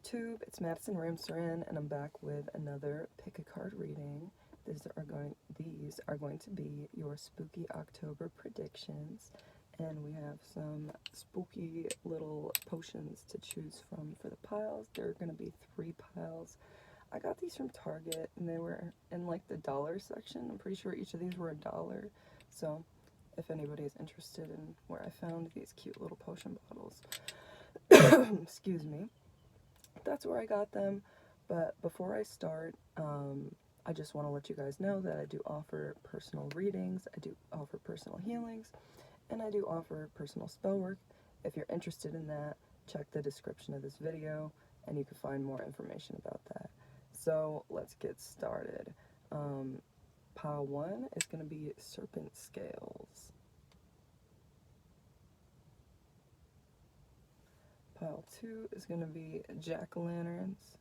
YouTube, it's MadisonRamsaran, and I'm back with another pick a card reading. These are going to be your spooky October predictions, and we have some spooky little potions to choose from for the piles. There are going to be 3 piles. I got these from Target, and they were in like the dollar section. I'm pretty sure each of these were $1. So if anybody is interested in where I found these cute little potion bottles, excuse me, that's where I got them. But before I start, I just want to let you guys know that I do offer personal readings, I do offer personal healings, and I do offer personal spell work. If you're interested in that, check the description of this video and you can find more information about that. So let's get started. Pile 1 is going to be serpent scales. Pile 2 is going to be jack-o'-lanterns.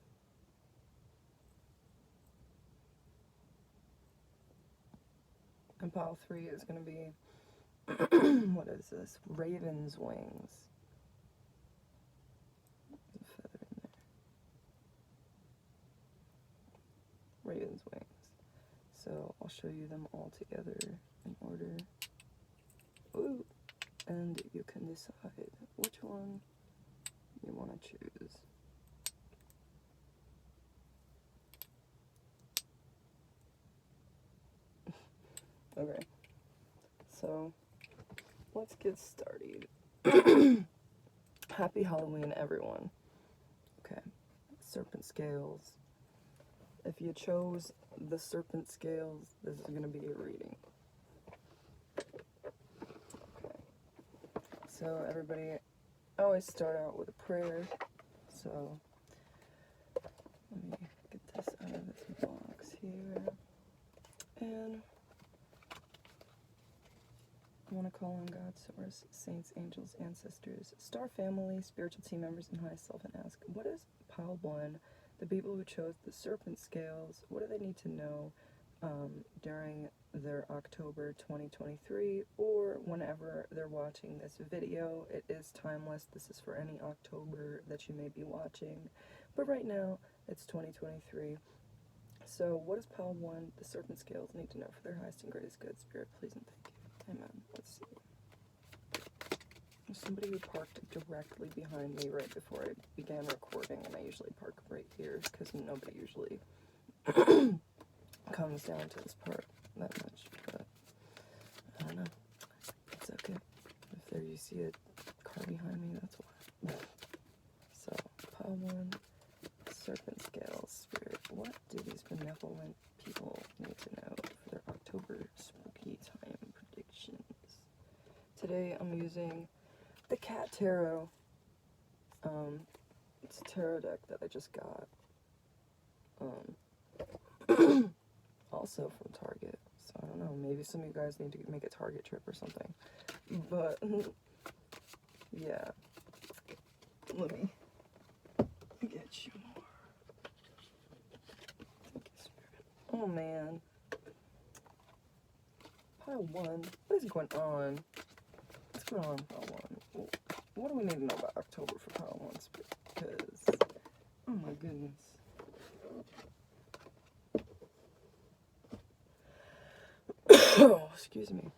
And pile 3 is going to be, what is this? Raven's wings. There's a feather in there. Raven's wings. So I'll show you them all together in order. Ooh. And you can decide which one you want to choose. Okay, so let's get started. Happy Halloween, everyone. Okay, serpent scales. If you chose the serpent scales, this is going to be your reading. Okay, so everybody, I always start out with a prayer, so let me get this out of this box here, and I want to call on God, Source, saints, angels, ancestors, star family, spiritual team members, and highest self, and ask, what is pile 1, the people who chose the serpent scales, what do they need to know during their October 2023, or whenever they're watching this video? It is timeless. This is for any October that you may be watching, but right now it's 2023. So what does pile 1, the serpent scales, need to know for their highest and greatest good? Spirit, please and thank you. Amen. Let's see. There's somebody who parked directly behind me right before I began recording, and I usually park right here because nobody usually comes down to this part that much, but I don't know. It's okay. If there you see a car behind me, that's why. So, pile 1, serpent scales. Spirit, what do these benevolent people need to know for their October spooky time predictions? Today I'm using the Cat Tarot. It's a tarot deck that I just got. Also from Target. So I don't know, maybe some of you guys need to make a Target trip or something. But yeah. Let me get you more. Thank you, Spirit. Oh man. Pile 1. What is going on? What's going on, pile 1? What do we need to know about October for pile 1? Because, oh my goodness. Oh, excuse me.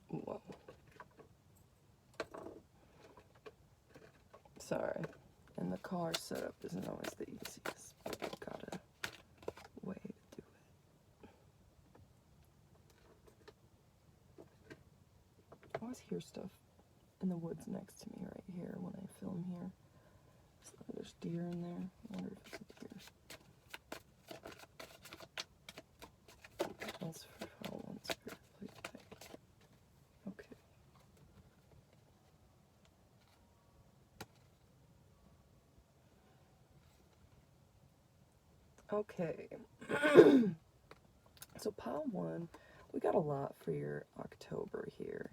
Whoa. Sorry. And the car setup isn't always the easiest. I've got a way to do it. I always hear stuff in the woods next to me right here when I film here. So there's deer in there. I wonder if it's a deer. That's for pile 1, Spirit, please, thank you. Okay. Okay. So pile 1, we got a lot for your October here.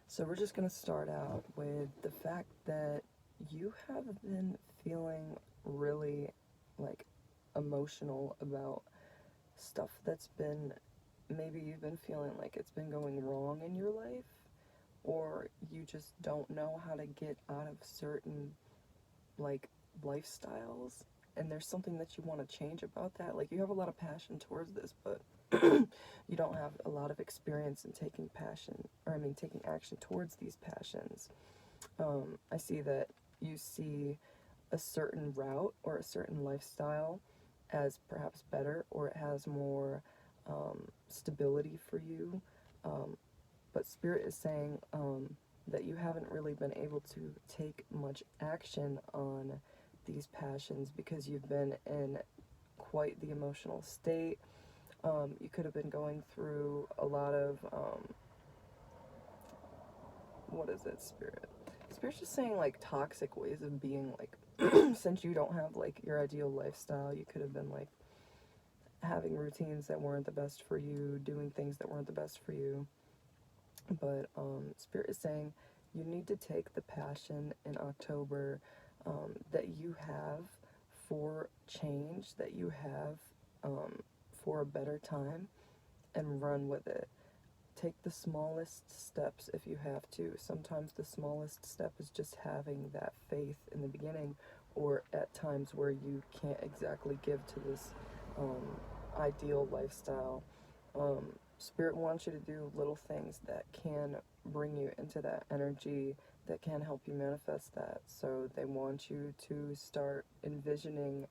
So we're just going to start out with the fact that you have been feeling really, like, emotional about stuff that's been, maybe you've been feeling like it's been going wrong in your life, or or you just don't know how to get out of certain, like, lifestyles, and there's something that you want to change about that. Like, you have a lot of passion towards this, but you don't have a lot of experience in taking taking action towards these passions. I see that you see a certain route or a certain lifestyle as perhaps better, or it has more stability for you. But Spirit is saying that you haven't really been able to take much action on these passions because you've been in quite the emotional state. You could have been going through a lot of, what is it, Spirit? Spirit's just saying, like, toxic ways of being, like, since you don't have, like, your ideal lifestyle, you could have been, like, having routines that weren't the best for you, doing things that weren't the best for you. But Spirit is saying you need to take the passion in October that you have for change, that you have for a better time, and run with it. Take the smallest steps if you have to. Sometimes the smallest step is just having that faith in the beginning, or at times where you can't exactly give to this ideal lifestyle. Spirit wants you to do little things that can bring you into that energy, that can help you manifest that. So they want you to start envisioning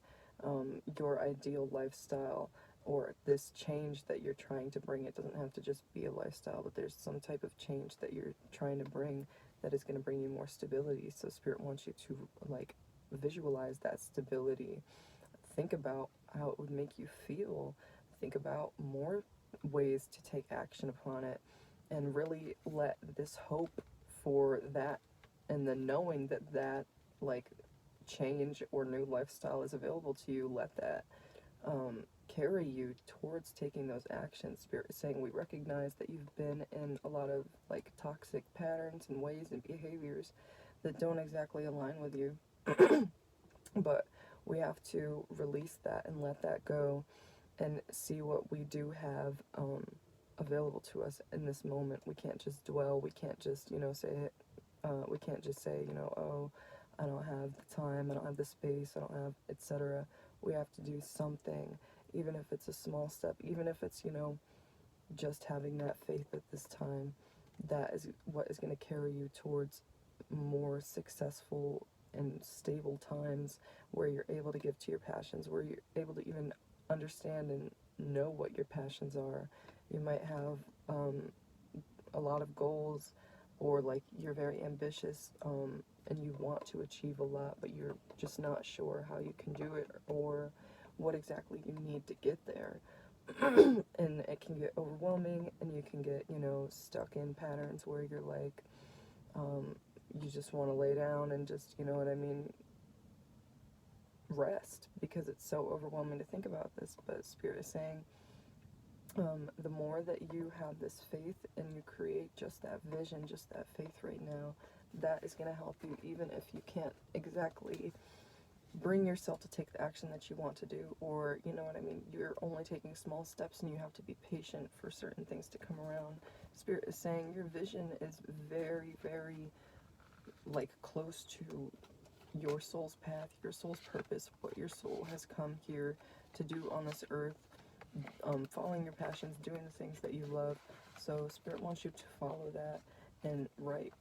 your ideal lifestyle, or this change that you're trying to bring. It doesn't have to just be a lifestyle, but there's some type of change that you're trying to bring that is going to bring you more stability. So Spirit wants you to, like, visualize that stability. Think about how it would make you feel. Think about more ways to take action upon it, and really let this hope for that, and the knowing that that, like, change or new lifestyle is available to you, let that carry you towards taking those actions. Spirit is saying we recognize that you've been in a lot of, like, toxic patterns and ways and behaviors that don't exactly align with you. But we have to release that and let that go, and see what we do have available to us in this moment. We can't just dwell. We can't just, say, we can't just say, oh, I don't have the time, I don't have the space, I don't have, etc. We have to do something, even if it's a small step, even if it's, just having that faith at this time. That is what is going to carry you towards more successful and stable times, where you're able to give to your passions, where you're able to even understand and know what your passions are. You might have a lot of goals, or, like, you're very ambitious and you want to achieve a lot, but you're just not sure how you can do it, or what exactly you need to get there. And it can get overwhelming, and you can get, stuck in patterns where you're like, you just want to lay down and just, rest, because it's so overwhelming to think about this. But Spirit is saying, the more that you have this faith and you create just that vision, just that faith right now, that is going to help you, even if you can't exactly bring yourself to take the action that you want to do, or, you're only taking small steps and you have to be patient for certain things to come around. Spirit is saying your vision is very, very, like, close to your soul's path, your soul's purpose, what your soul has come here to do on this earth, following your passions, doing the things that you love. So Spirit wants you to follow that. And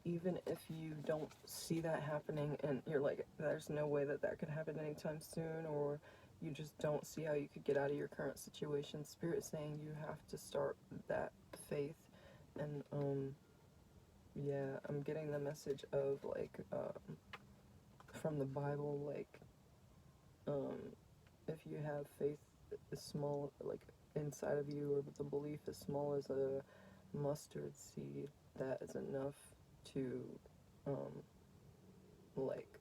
even if you don't see that happening, and you're like, there's no way that that could happen anytime soon, or you just don't see how you could get out of your current situation, Spirit's saying you have to start that faith. And yeah, I'm getting the message of, like, from the Bible, like, if you have faith as small, like, inside of you, or the belief as small as a mustard seed, that is enough to, like,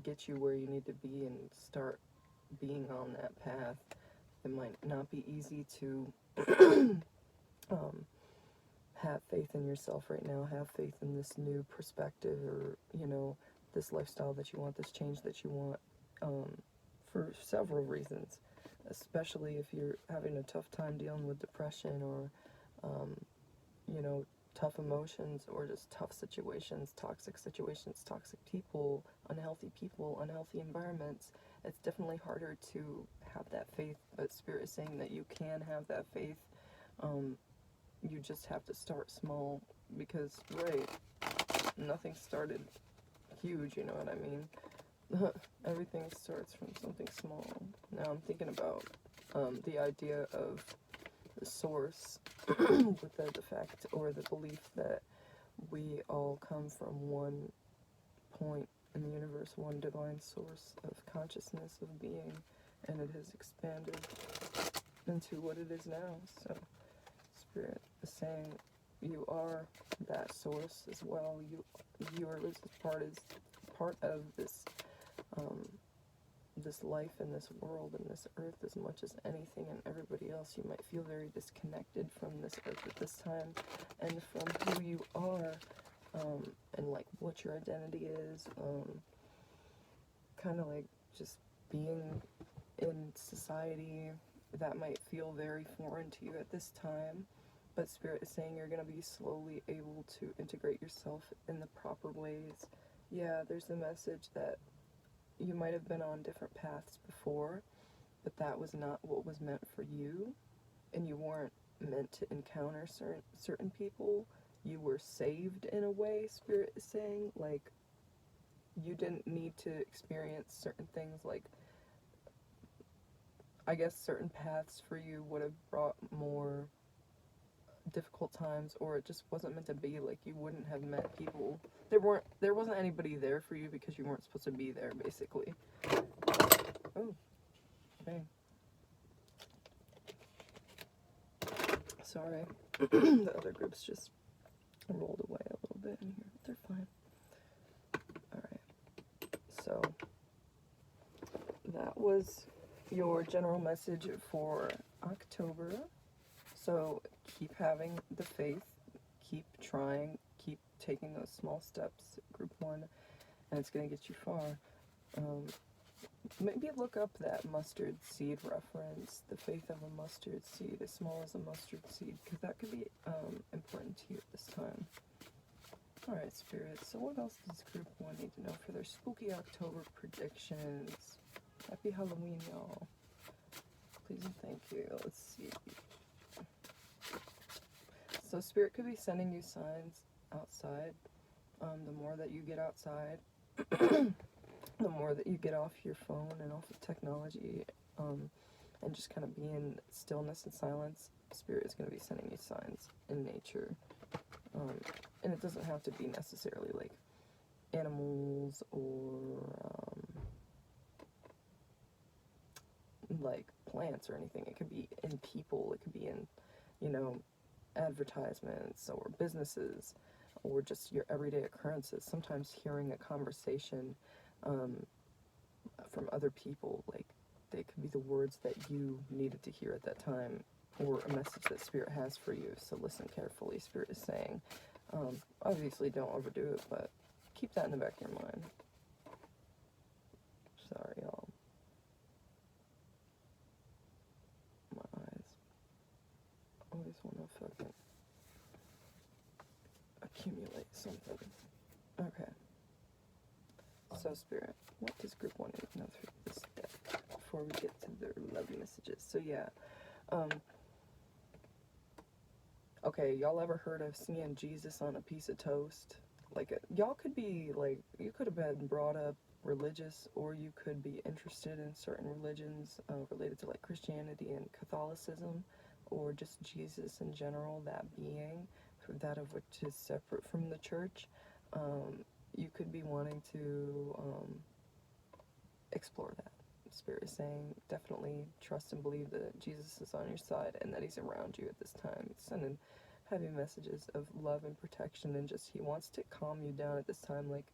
get you where you need to be and start being on that path. It might not be easy to have faith in yourself right now, have faith in this new perspective, or, this lifestyle that you want, this change that you want, for several reasons, especially if you're having a tough time dealing with depression, or, tough emotions or just tough situations, toxic people, unhealthy environments, it's definitely harder to have that faith. But Spirit is saying that you can have that faith. You just have to start small, because, right, nothing started huge, you know what I mean? Everything starts from something small. Now I'm thinking about the idea of the source, with the fact or the belief that we all come from one point in the universe, one divine source of consciousness, of being, and it has expanded into what it is now. So Spirit is saying you are that source as well. You are this part of this this life and this world and this earth as much as anything and everybody else. You might feel very disconnected from this earth at this time, and from who you are, and like what your identity is, kind of like just being in society. That might feel very foreign to you at this time, but Spirit is saying you're going to be slowly able to integrate yourself in the proper ways. Yeah, there's the message that you might have been on different paths before, but that was not what was meant for you, and you weren't meant to encounter certain people. You were saved in a way, Spirit is saying. Like, you didn't need to experience certain things. Like, I guess certain paths for you would have brought more difficult times, or it just wasn't meant to be. Like, you wouldn't have met people. There wasn't anybody there for you because you weren't supposed to be there, basically. Oh, okay. Sorry. The other groups just rolled away a little bit in here. They're fine. Alright. So, that was your general message for October. So, keep having the faith, keep trying, keep taking those small steps, group 1, and it's going to get you far. Maybe look up that mustard seed reference, the faith of a mustard seed, as small as a mustard seed, because that could be important to you at this time. Alright, Spirit, so what else does group 1 need to know for their spooky October predictions? Happy Halloween, y'all. Please and thank you. Let's see. So Spirit could be sending you signs outside. The more that you get outside, the more that you get off your phone and off of technology, and just kind of be in stillness and silence, Spirit is going to be sending you signs in nature. And it doesn't have to be necessarily like animals or like plants or anything. It could be in people, it could be in, you know, advertisements or businesses, or just your everyday occurrences. Sometimes hearing a conversation from other people, like, they could be the words that you needed to hear at that time, or a message that Spirit has for you. So listen carefully. Spirit is saying, obviously don't overdo it, but keep that in the back of your mind. Sorry, y'all. My eyes always want to fucking accumulate something. Okay. So Spirit, what does group 1 need to know through this deck before we get to their love messages? So yeah, okay, y'all ever heard of seeing Jesus on a piece of toast? Like, y'all could be, like, you could have been brought up religious, or you could be interested in certain religions related to, like, Christianity and Catholicism, or just Jesus in general, that being, that of which is separate from the church. You could be wanting to explore that. Spirit is saying, definitely trust and believe that Jesus is on your side and that he's around you at this time. He's sending heavy messages of love and protection, and just he wants to calm you down at this time. Like,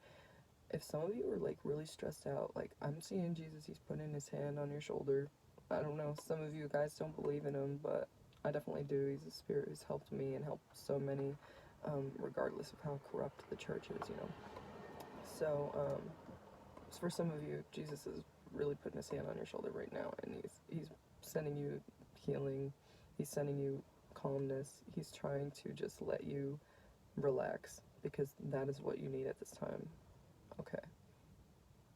if some of you are like really stressed out, like, I'm seeing Jesus, he's putting his hand on your shoulder. I don't know, some of you guys don't believe in him, but I definitely do. He's a spirit who's helped me and helped so many, regardless of how corrupt the church is, you know. So, for some of you, Jesus is really putting his hand on your shoulder right now, and he's sending you healing. He's sending you calmness. He's trying to just let you relax, because that is what you need at this time. Okay.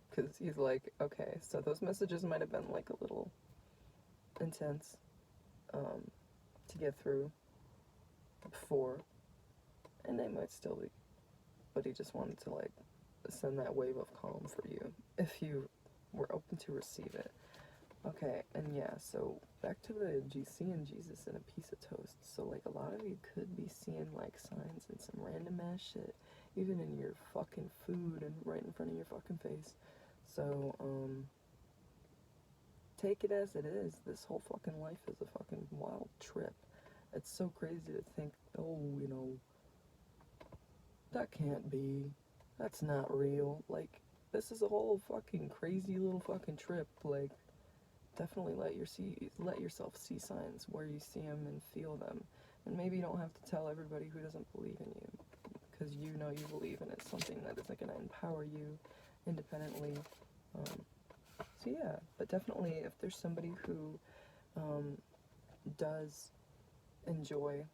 Because he's like, okay, so those messages might have been like a little intense to get through before, and they might still be, but he just wanted to like send that wave of calm for you if you were open to receive it. Okay, and yeah, so back to the seeing Jesus in a piece of toast. So like a lot of you could be seeing like signs and some random ass shit, even in your fucking food and right in front of your fucking face. So take it as it is. This whole fucking life is a fucking wild trip. It's so crazy to think, oh, you know, that can't be. That's not real. Like, this is a whole fucking crazy little fucking trip. Like, definitely let yourself see signs where you see them and feel them. And maybe you don't have to tell everybody who doesn't believe in you, because you know you believe in it. Something that is like going to empower you independently. So yeah, but definitely if there's somebody who does enjoy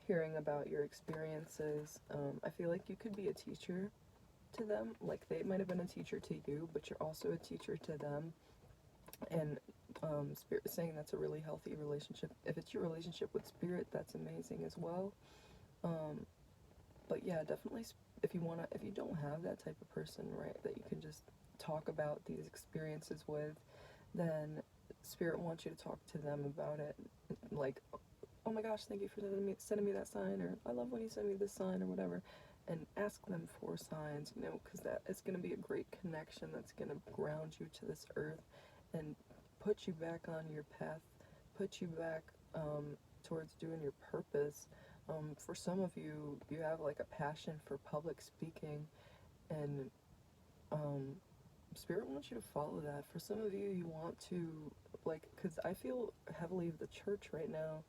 hearing about your experiences, I feel like you could be a teacher to them. Like, they might have been a teacher to you, but you're also a teacher to them. And Spirit is saying that's a really healthy relationship. If it's your relationship with Spirit, that's amazing as well. But yeah, definitely, if you don't have that type of person, right, that you can just talk about these experiences with, then Spirit wants you to talk to them about it. Like, oh my gosh, thank you for sending me that sign, or I love when you send me this sign, or whatever. And ask them for signs, you know, because that it's going to be a great connection that's going to ground you to this earth and put you back on your path, put you back towards doing your purpose. For some of you, you have like a passion for public speaking, and Spirit wants you to follow that. For some of you, you want to, like, because I feel heavily the church right now,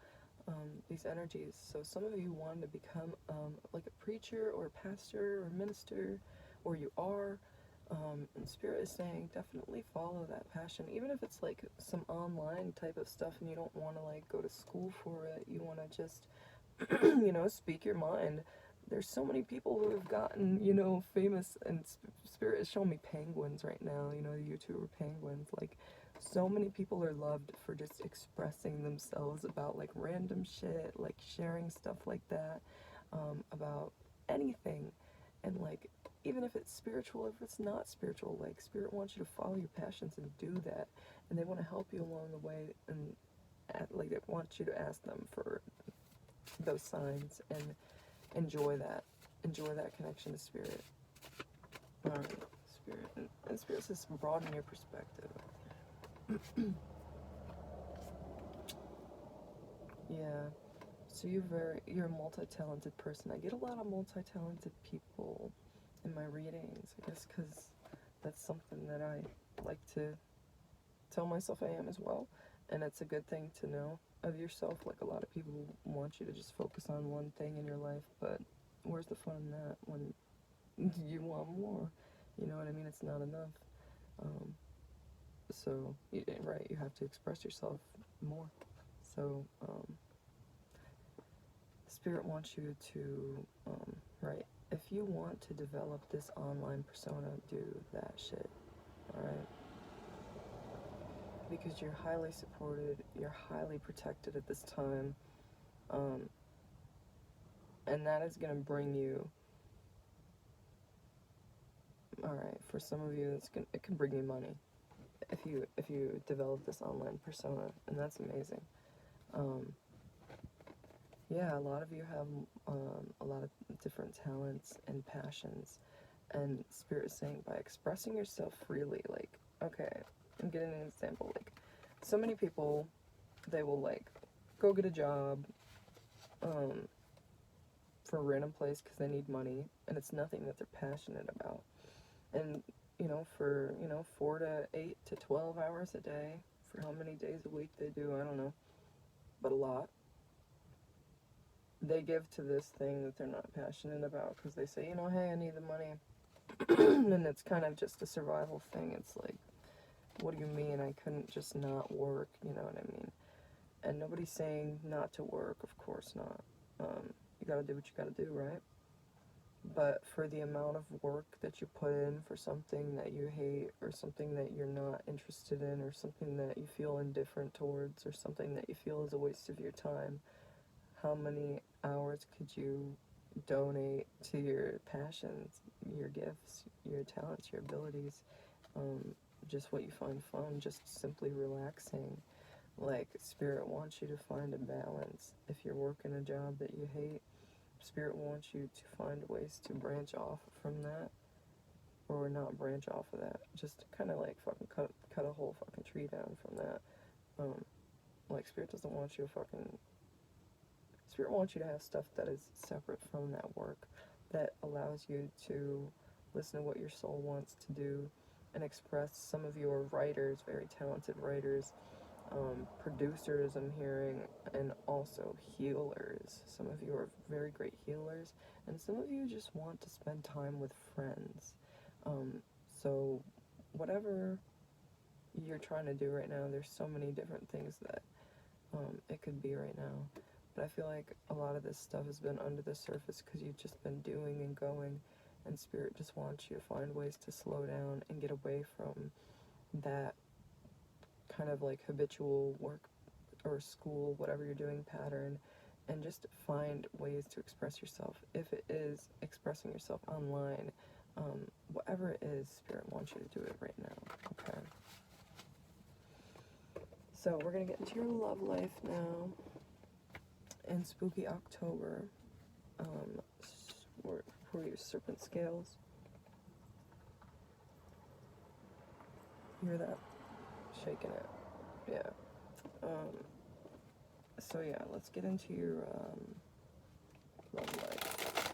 these energies. So some of you want to become like a preacher or a pastor or a minister, or you are. And Spirit is saying definitely follow that passion, even if it's like some online type of stuff and you don't want to like go to school for it. You want to just you know, speak your mind. There's so many people who have gotten, you know, famous, and Spirit is showing me penguins right now, you know, the YouTuber penguins. Like, so many people are loved for just expressing themselves about like random shit, like sharing stuff like that, about anything. And like, even if it's spiritual, if it's not spiritual, like, Spirit wants you to follow your passions and do that. And they want to help you along the way, and like, they want you to ask them for those signs and enjoy that connection to Spirit. Spirit, and Spirit says broaden your perspective. Yeah, so you're a multi-talented person. I get a lot of multi-talented people in my readings, I guess, because that's something that I like to tell myself I am as well, and it's a good thing to know of yourself. Like, a lot of people want you to just focus on one thing in your life, but where's the fun in that when you want more? You know what I mean? It's not enough. So, right, you have to express yourself more. So, Spirit wants you to, right, if you want to develop this online persona, do that shit, alright? Because you're highly supported, you're highly protected at this time, and that is going to bring you, alright, for some of you, it can bring you money if you develop this online persona, and that's amazing. Yeah, a lot of you have a lot of different talents and passions, and Spirit is saying by expressing yourself freely, like, okay, I'm getting an example, like, so many people, they will, like, go get a job for a random place because they need money, and it's nothing that they're passionate about, and, you know, for, you know, 4 to 8 to 12 hours a day, for how many days a week they do, I don't know, but a lot. They give to this thing that they're not passionate about because they say, you know, hey, I need the money. And it's kind of just a survival thing. It's like, what do you mean I couldn't just not work? You know what I mean? And nobody's saying not to work, of course not. You gotta do what you gotta do, right? but for the amount of work that you put in for something that you hate, or something that you're not interested in, or something that you feel indifferent towards, or something that you feel is a waste of your time, how many hours could you donate to your passions, your gifts, your talents, your abilities, just what you find fun, just simply relaxing? Like, Spirit wants you to find a balance. If you're working a job that you hate, Spirit wants you to find ways to branch off from that, or not branch off of that. Just kind of like fucking cut a whole fucking tree down from that. Like, Spirit doesn't want you to fucking... Spirit wants you to have stuff that is separate from that work, that allows you to listen to what your soul wants to do and express. Some of your writers, very talented writers, producers I'm hearing, and also healers. Some of you are very great healers, and some of you just want to spend time with friends. So whatever you're trying to do right now, there's so many different things that it could be right now. But I feel like a lot of this stuff has been under the surface because you've just been doing and going, and Spirit just wants you to find ways to slow down and get away from that kind of like habitual work or school, whatever you're doing, pattern, and just find ways to express yourself. If it is expressing yourself online, whatever it is, Spirit wants you to do it right now, okay? So we're going to get into your love life now. In spooky October, for your serpent scales. You hear that? Shaking it. Yeah. So yeah, let's get into your love life.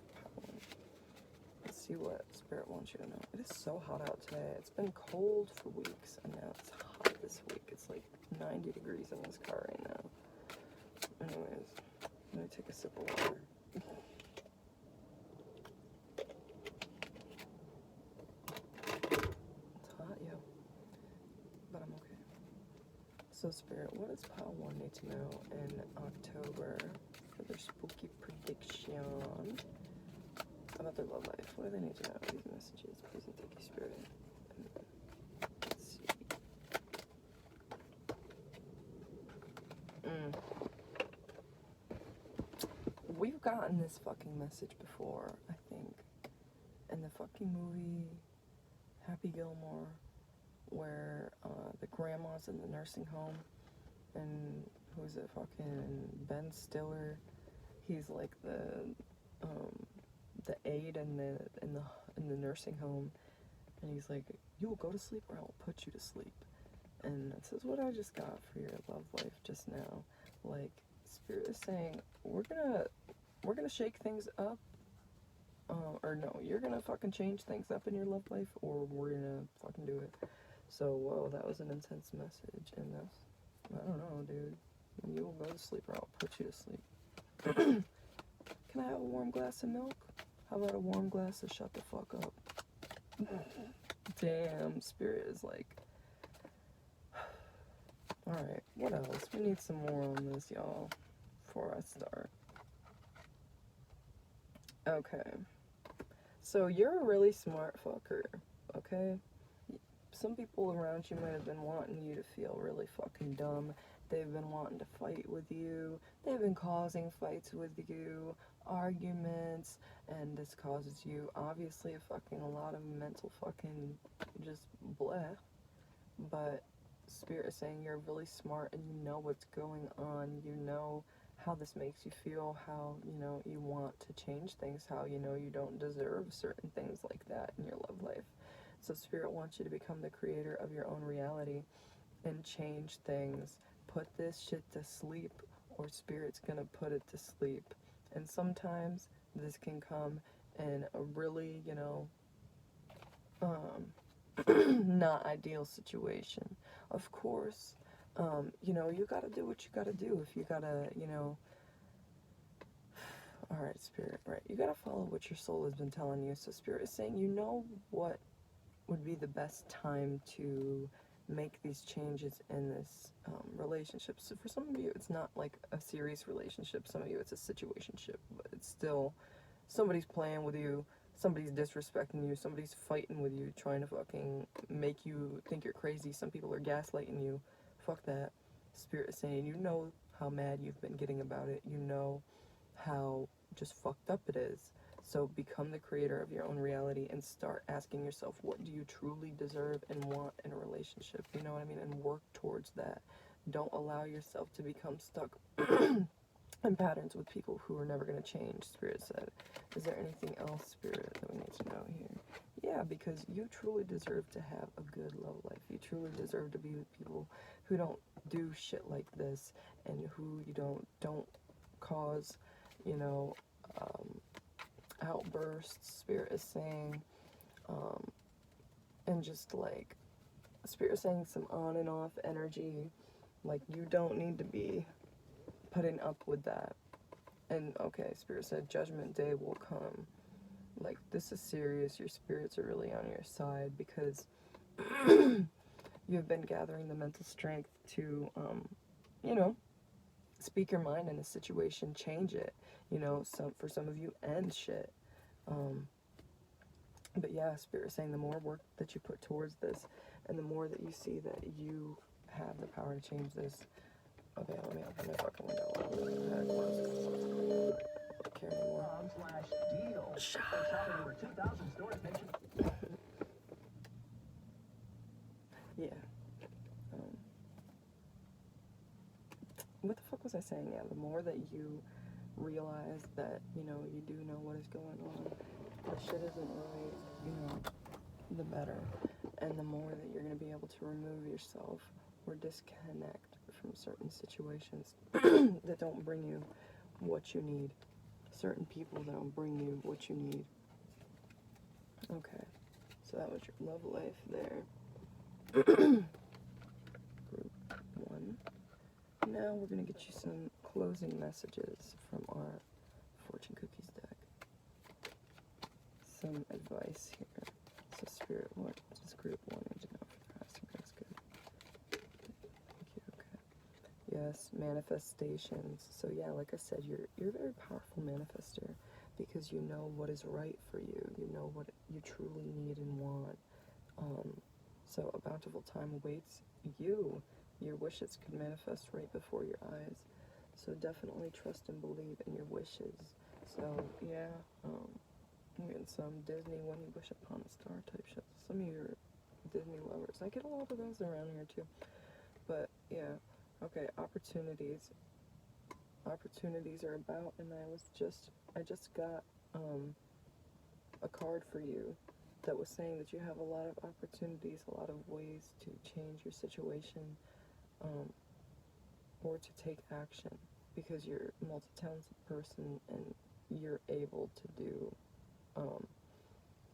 Let's see what Spirit wants you to know. It is so hot out today. It's been cold for weeks, and now it's hot this week. It's like 90 degrees in this car right now. Anyways, let me take a sip of water. It's hot, yeah, but I'm okay. So Spirit, what does Pile 1 need to know in October for their spooky prediction about their love life? What do they need to know? These messages, please and thank you, Spirit. Let's see. We've gotten this fucking message before, I think, in the fucking movie Happy Gilmore, where the grandma's in the nursing home, and who's it, fucking Ben Stiller? He's like the aide in the nursing home, and he's like, "You will go to sleep, or I will put you to sleep." And this is what I just got for your love life just now. Like, Spirit is saying, we're gonna shake things up, or no, you're gonna fucking change things up in your love life, or we're gonna fucking do it. So, whoa, that was an intense message, and that's, I don't know, dude. You will go to sleep, or I'll put you to sleep. Can I have a warm glass of milk? How about a warm glass of shut the fuck up? Damn, Spirit is like... Alright, what else? We need some more on this, y'all, before I start. Okay. So, you're a really smart fucker, okay? Some people around you might have been wanting you to feel really fucking dumb. They've been wanting to fight with you. They've been causing fights with you, arguments, and this causes you, obviously, a lot of mental fucking just bleh. But Spirit is saying you're really smart and you know what's going on. You know how this makes you feel, how, you want to change things, how, you don't deserve certain things like that in your love life. So Spirit wants you to become the creator of your own reality and change things. Put this shit to sleep, or Spirit's gonna put it to sleep. And sometimes this can come in a really, not ideal situation. Of course, you gotta do what you gotta do. If you gotta, alright, Spirit, right, you gotta follow what your soul has been telling you. So Spirit is saying, what would be the best time to make these changes in this relationship. So for some of you, it's not like a serious relationship. Some of you, it's a situationship, but it's still somebody's playing with you. somebody's disrespecting you, somebody's fighting with you, trying to fucking make you think you're crazy, some people are gaslighting you, fuck that. Spirit is saying, you know how mad you've been getting about it, you know how just fucked up it is. So become the creator of your own reality and start asking yourself, what do you truly deserve and want in a relationship? You know what I mean? And work towards that. Don't allow yourself to become stuck in patterns with people who are never going to change, Spirit said. Is there anything else, Spirit, that we need to know here? Yeah, because you truly deserve to have a good love life. You truly deserve to be with people who don't do shit like this and who you don't cause, you know, outbursts, Spirit is saying, and just like, Spirit is saying some on and off energy, like you don't need to be putting up with that. And okay, Spirit said Judgment Day will come. Like, this is serious. Your spirits are really on your side because you've been gathering the mental strength to, you know, speak your mind in a situation, change it. You know, for some of you, end shit. But yeah, Spirit is saying the more work that you put towards this and the more that you see that you have the power to change this. Okay, let me open my fucking window. I care anymore. Shut up. Yeah. What the fuck was I saying? Yeah, the more that you realize that, you know, you do know what is going on, the shit isn't right, you know, the better. And the more that you're going to be able to remove yourself or disconnect from certain situations that don't bring you what you need. Certain people that don't bring you what you need. Okay, so that was your love life there. Group 1. Now we're going to get you some closing messages from our Fortune Cookies deck. Some advice here. So Spirit, what does Group 1 need to know for the rest? That's good. Thank you, okay. Yes, manifestations. So yeah, like I said, you're a very powerful manifester because you know what is right for you. You know what you truly need and want. So a bountiful time awaits you. Your wishes could manifest right before your eyes. So definitely trust and believe in your wishes. So yeah, I'm getting some Disney when you wish upon a star type shit. Some of your Disney lovers. I get a lot of those around here too. But yeah, okay, opportunities. Opportunities are about, and I just got a card for you that was saying that you have a lot of opportunities, a lot of ways to change your situation, or to take action, because you're a multi-talented person and you're able to do,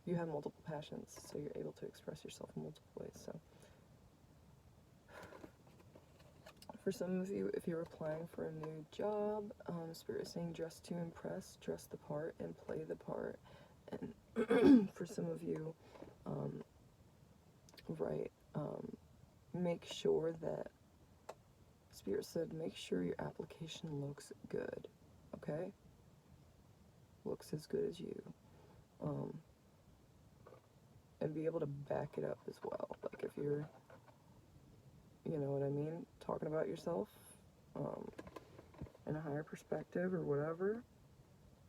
you have multiple passions, so you're able to express yourself in multiple ways. So for some of you, if you're applying for a new job, Spirit is saying dress to impress, dress the part, and play the part. And for some of you, make sure that, Spirit said, make sure your application looks good, okay? Looks as good as you. And be able to back it up as well. Like if you're, you know what I mean, talking about yourself in a higher perspective or whatever,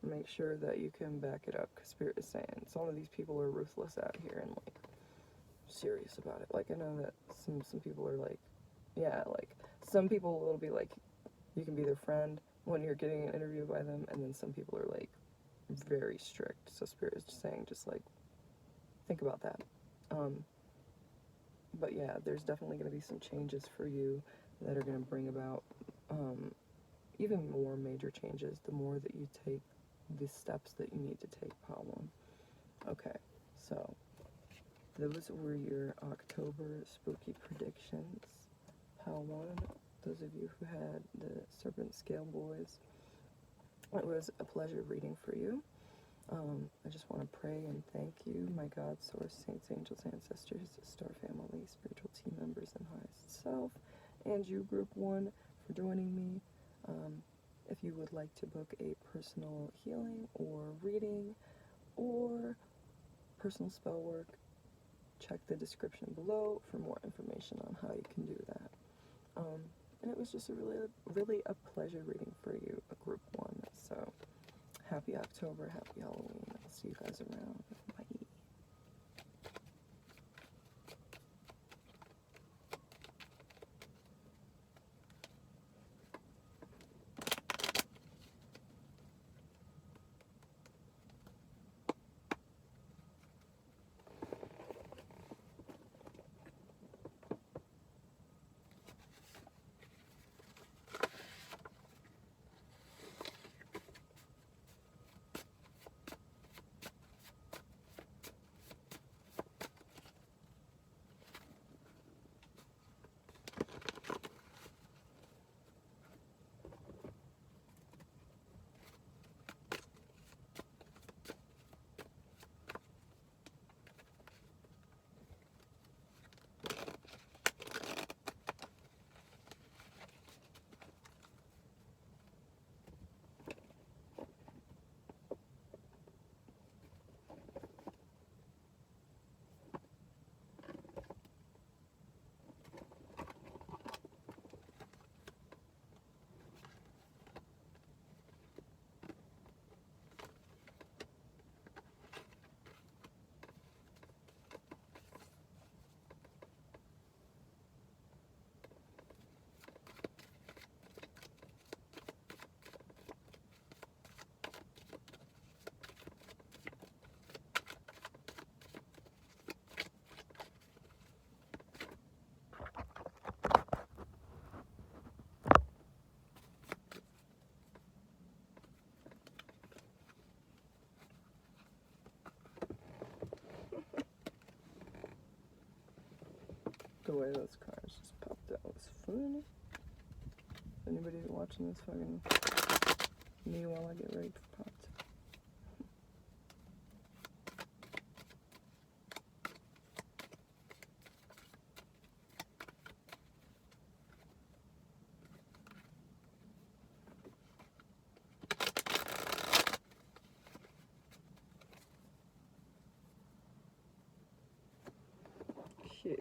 make sure that you can back it up, because Spirit is saying some of these people are ruthless out here and like serious about it. Like I know that some people are like, yeah, like some people will be like, you can be their friend when you're getting an interview by them, and then some people are like very strict. So Spirit is just saying, just like think about that. But yeah, there's definitely going to be some changes for you that are going to bring about even more major changes the more that you take the steps that you need to take, Pile 1. Okay, so those were your October spooky predictions, Pile 1. Those of you who had the Serpent Scale Boys, it was a pleasure reading for you. I just want to pray and thank you, my God, Source, Saints, Angels, Ancestors, Star Family, spiritual team members, and highest self, and you, Group 1, for joining me. If you would like to book a personal healing or reading, or personal spell work, check the description below for more information on how you can do that. And it was just a really a pleasure reading for you, a group 1. So happy October, happy Halloween. I'll see you guys around. Bye. The way those cars just popped out was funny. Anybody watching this fucking me while I get ready for popped? Okay.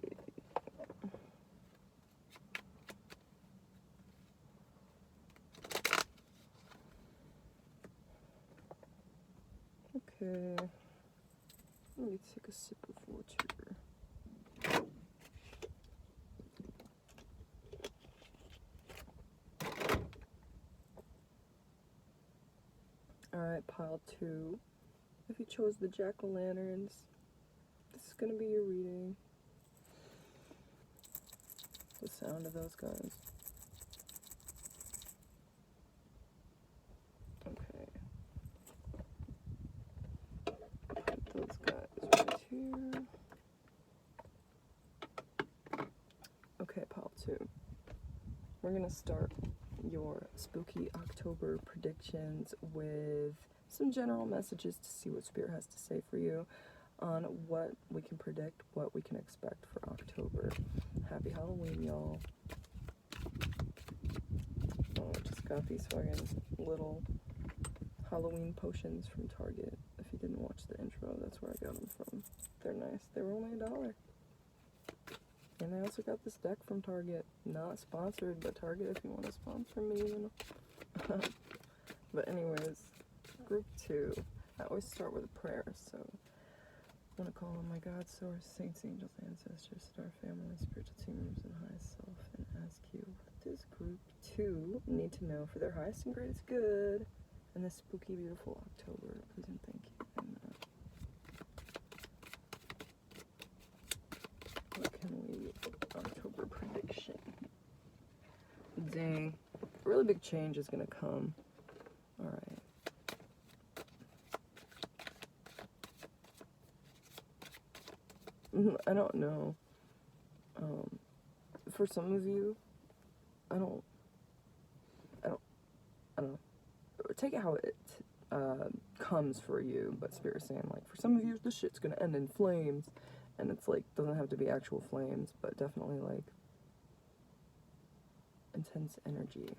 Okay, let me take a sip of water. Alright, pile 2. If you chose the jack-o'-lanterns, this is gonna be your reading. The sound of those guys. Okay. Put those guys right here. Okay, pile 2. We're gonna start your spooky October predictions with some general messages to see what Spirit has to say for you on what we can predict, what we can expect for October. Happy Halloween, y'all. Oh, I just got these fucking little Halloween potions from Target. If you didn't watch the intro, that's where I got them from. They're nice. They were only $1. And I also got this deck from Target. Not sponsored, but Target, if you want to sponsor me, you know. But anyways, group 2. I always start with a prayer, so I want to call on my God, source, saints, angels, ancestors, star family, spiritual teams, and highest self, and ask you, what does group 2 need to know for their highest and greatest good in this spooky, beautiful October? Please and thank you. And what can we, October prediction? Dang, a really big change is going to come. Alright. I don't know. For some of you, I don't know. Take it how it comes for you, but Spirit's saying, like, for some of you, this shit's gonna end in flames, and it's like, doesn't have to be actual flames, but definitely, like, intense energy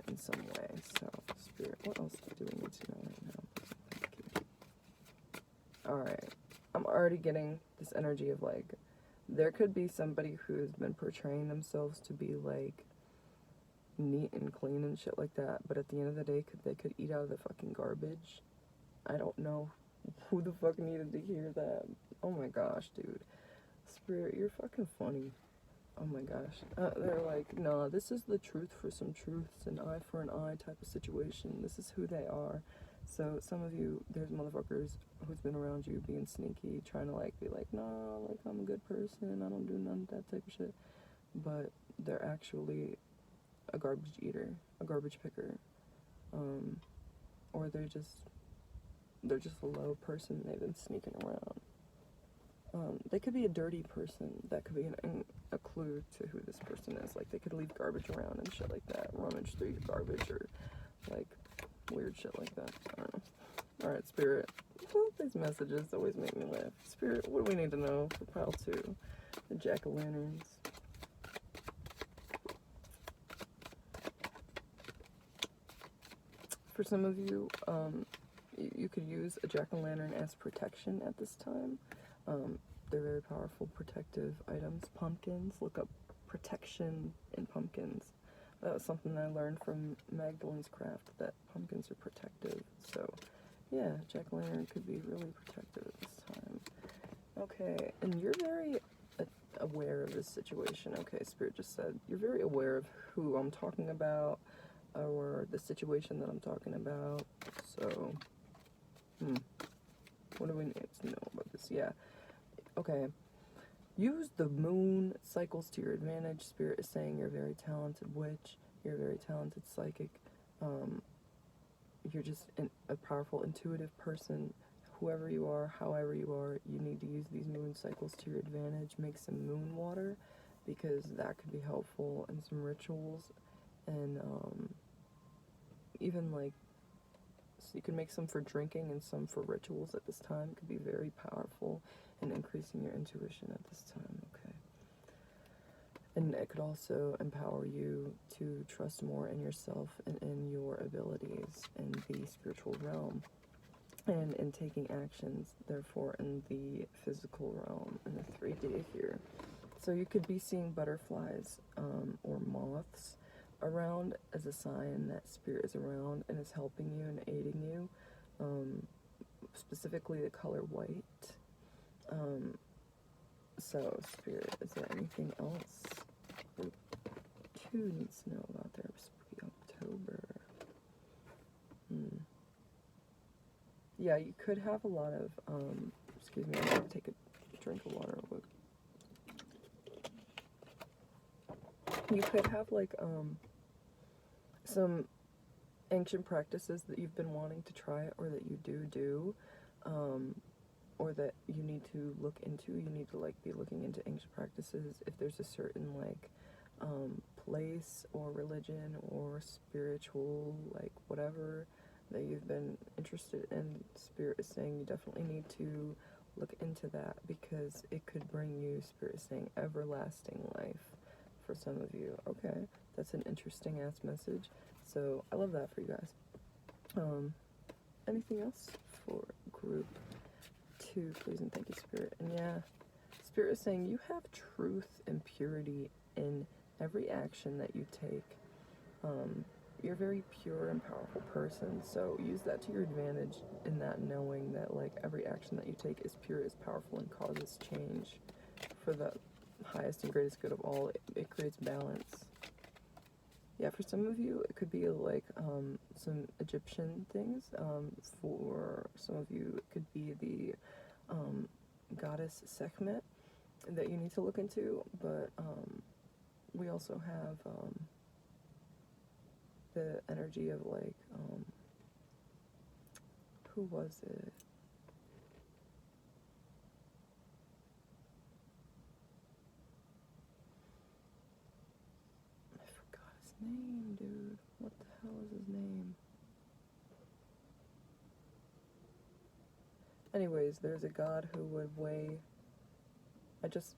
in some way. So, Spirit, what else do we need to know right now? Thank you. Alright. I'm already getting this energy of, like, there could be somebody who's been portraying themselves to be, like, neat and clean and shit like that, but at the end of the day, they could eat out of the fucking garbage. I don't know who the fuck needed to hear that. Oh my gosh, dude. Spirit, you're fucking funny. Oh my gosh. They're like, nah, this is the truth for some truths, an eye for an eye type of situation. This is who they are. So some of you, there's motherfuckers who's been around you being sneaky, trying to, like, be like, nah, like, I'm a good person, I don't do none of that type of shit. But they're actually a garbage eater, a garbage picker. Or they're just a low person, they've been sneaking around. They could be a dirty person. That could be a clue to who this person is. Like, they could leave garbage around and shit like that, rummage through your garbage, or, like, weird shit like that. I don't know. Alright, Spirit. These messages always make me laugh. Spirit, what do we need to know for pile 2? The jack-o'-lanterns. For some of you, you could use a jack-o'-lantern as protection at this time. They're very powerful protective items. Pumpkins, look up protection in pumpkins. That was something that I learned from Magdalene's Craft, that pumpkins are protective. So, yeah, jack-o'-lantern could be really protective at this time. Okay, and you're very aware of this situation. Okay, Spirit just said, you're very aware of who I'm talking about, or the situation that I'm talking about. So, what do we need to know about this? Yeah. Okay. Use the moon cycles to your advantage. Spirit is saying you're a very talented witch. You're a very talented psychic. You're just a powerful, intuitive person. Whoever you are, however you are, you need to use these moon cycles to your advantage. Make some moon water, because that could be helpful in some rituals. And even, like, so you can make some for drinking and some for rituals at this time. It could be very powerful in increasing your intuition at this time, okay? And it could also empower you to trust more in yourself and in your abilities in the spiritual realm, and in taking actions, therefore, in the physical realm, in the 3D here. So you could be seeing butterflies or moths around as a sign that Spirit is around and is helping you and aiding you, specifically the color white. So, Spirit, is there anything else Group 2 needs to know about their spooky October? Yeah, you could have a lot of, excuse me, I'm going to take a drink of water real quick. You could have, like, some ancient practices that you've been wanting to try, or that you do, or that you need to look into. You need to, like, be looking into ancient practices. If there's a certain, like, place or religion or spiritual, like, whatever that you've been interested in, Spirit is saying you definitely need to look into that, because it could bring you, Spirit is saying, everlasting life for some of you. Okay, that's an interesting ass message. So I love that for you guys. Anything else for Group 2, please and thank you, Spirit? And yeah, Spirit is saying you have truth and purity in every action that you take. You're a very pure and powerful person, so use that to your advantage, in that knowing that, like, every action that you take is pure, is powerful, and causes change for the highest and greatest good of all. It creates balance. Yeah, for some of you, it could be, like, some Egyptian things. For some of you, it could be the goddess Sekhmet that you need to look into, but we also have the energy of, like, who was it? I forgot his name, dude. What the hell is his name? Anyways, there's a god who would weigh... I just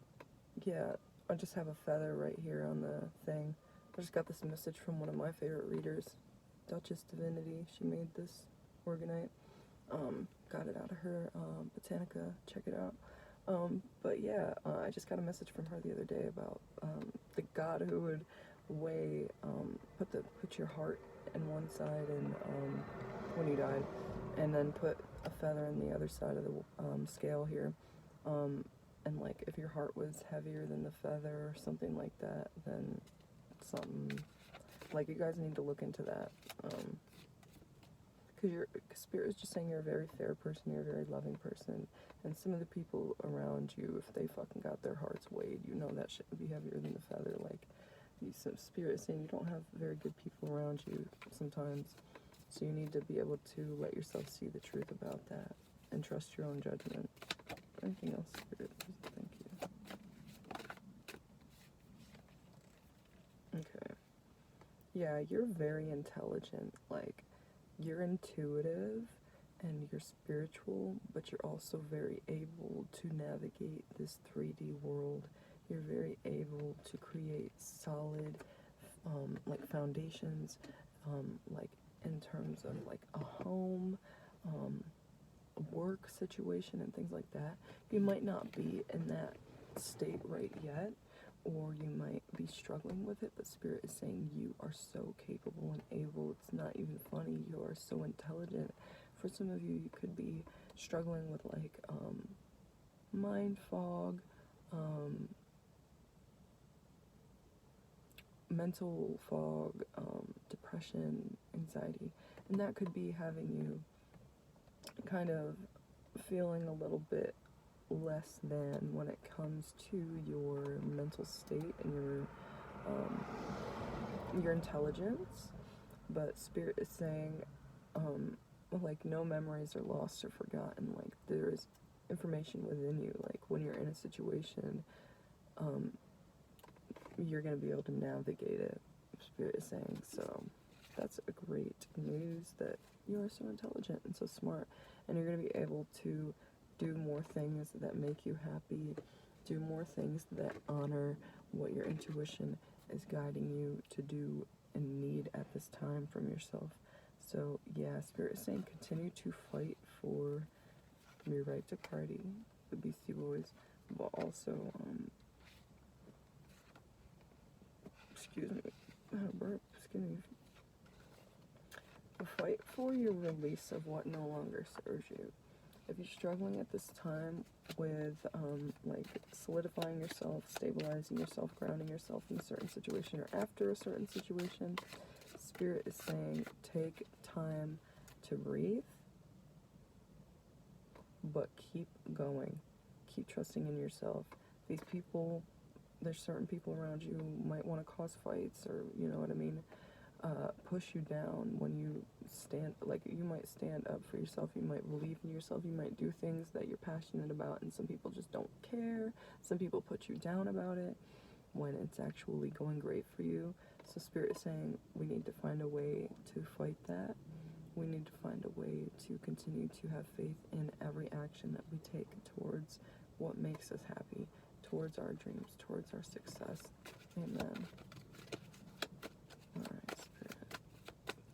have a feather right here on the thing. I just got this message from one of my favorite readers, Duchess Divinity. She made this organite. Got it out of her Botanica. Check it out. But yeah, I just got a message from her the other day about the god who would weigh, put your heart in one side and when you died, and then put a feather in the other side of the scale here. And like if your heart was heavier than the feather or something like that, then something, like, you guys need to look into that. Because Spirit is just saying you're a very fair person, you're a very loving person, and some of the people around you, if they fucking got their hearts weighed, you know that shit would be heavier than the feather. Like, Spirit is saying you don't have very good people around you sometimes, so you need to be able to let yourself see the truth about that and trust your own judgment. Anything else, Spirit? Thank you. Okay. Yeah, you're very intelligent. Like, you're intuitive and you're spiritual, but you're also very able to navigate this 3D world. You're very able to create solid, like, foundations, like, in terms of, like, a home, a work situation and things like that. You might not be in that state right yet, or you might be struggling with it, but Spirit is saying you are so capable and able. It's not even funny. You are so intelligent. For some of you, you could be struggling with, like, mind fog, mental fog, depression, anxiety, and that could be having you kind of feeling a little bit less than when it comes to your mental state and your intelligence. But Spirit is saying, like, no memories are lost or forgotten. Like, there is information within you. Like, when you're in a situation, you're going to be able to navigate it, Spirit is saying. So that's a great news, that you are so intelligent and so smart, and you're going to be able to do more things that make you happy, do more things that honor what your intuition is guiding you to do and need at this time from yourself. So yeah, Spirit is saying continue to fight for your right to party, the Beastie Boys, but also, excuse me, burp, excuse me, fight for your release of what no longer serves you. If you're struggling at this time with, like, solidifying yourself, stabilizing yourself, grounding yourself in a certain situation or after a certain situation, Spirit is saying take time to breathe, but keep going. Keep trusting in yourself. These people, there's certain people around you who might want to cause fights, or, you know what I mean, push you down when you stand, like, you might stand up for yourself, you might believe in yourself, you might do things that you're passionate about, and some people just don't care. Some people put you down about it when it's actually going great for you. So Spirit is saying we need to find a way to fight that. We need to find a way to continue to have faith in every action that we take towards what makes us happy, towards our dreams, towards our success. Amen. Alright, Spirit.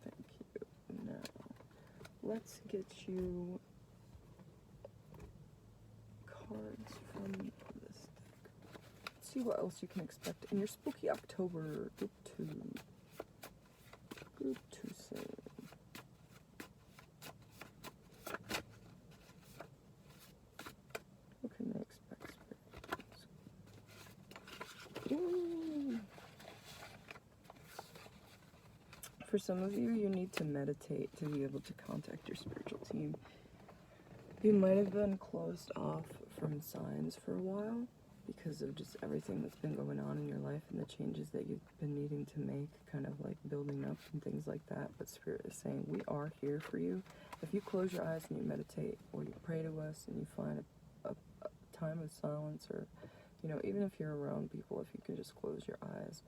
Thank you. Now, let's get you cards from this deck. Let's see what else you can expect in your spooky October. Group 2. Group 2 soon. What can they expect, Spirit? Ooh. For some of you, you need to meditate to be able to contact your spiritual team. You might have been closed off from signs for a while because of just everything that's been going on in your life and the changes that you've been needing to make, kind of like building up and things like that. But Spirit is saying we are here for you. If you close your eyes and you meditate, or you pray to us and you find a time of silence, or, you know, even if you're around people, if you can just close your eyes,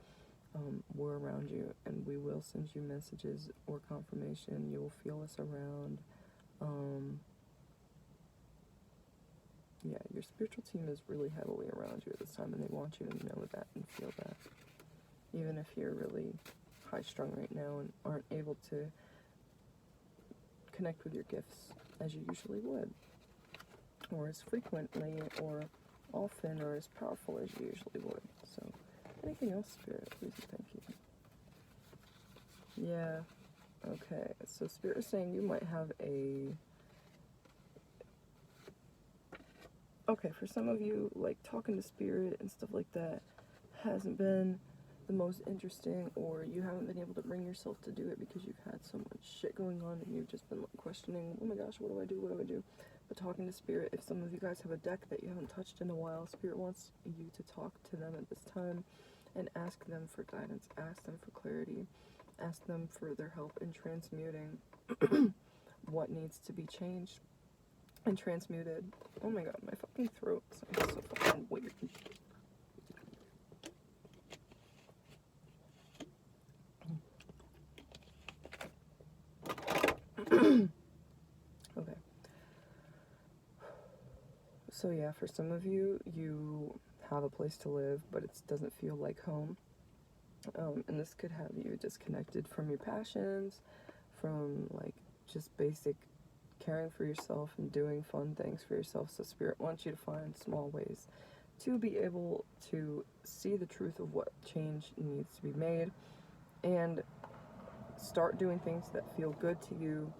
we're around you, and we will send you messages or confirmation. You will feel us around. Yeah, your spiritual team is really heavily around you at this time, and they want you to know that and feel that. Even if you're really high-strung right now and aren't able to connect with your gifts as you usually would, or as frequently, or often, or as powerful as you usually would. So, anything else, Spirit? Please and thank you. Yeah. Okay. So, Spirit is saying you might have a... Okay, for some of you, like, talking to Spirit and stuff like that hasn't been the most interesting, or you haven't been able to bring yourself to do it because you've had so much shit going on and you've just been, like, questioning, oh my gosh, what do I do, what do I do? But talking to Spirit, if some of you guys have a deck that you haven't touched in a while, Spirit wants you to talk to them at this time and ask them for guidance, ask them for clarity, ask them for their help in transmuting what needs to be changed and transmuted. Oh my god, my fucking throat sounds so fucking weird. Okay. So yeah, for some of you, you have a place to live, but it doesn't feel like home. And this could have you disconnected from your passions, from, like, just basic caring for yourself and doing fun things for yourself. So Spirit wants you to find small ways to be able to see the truth of what change needs to be made and start doing things that feel good to you.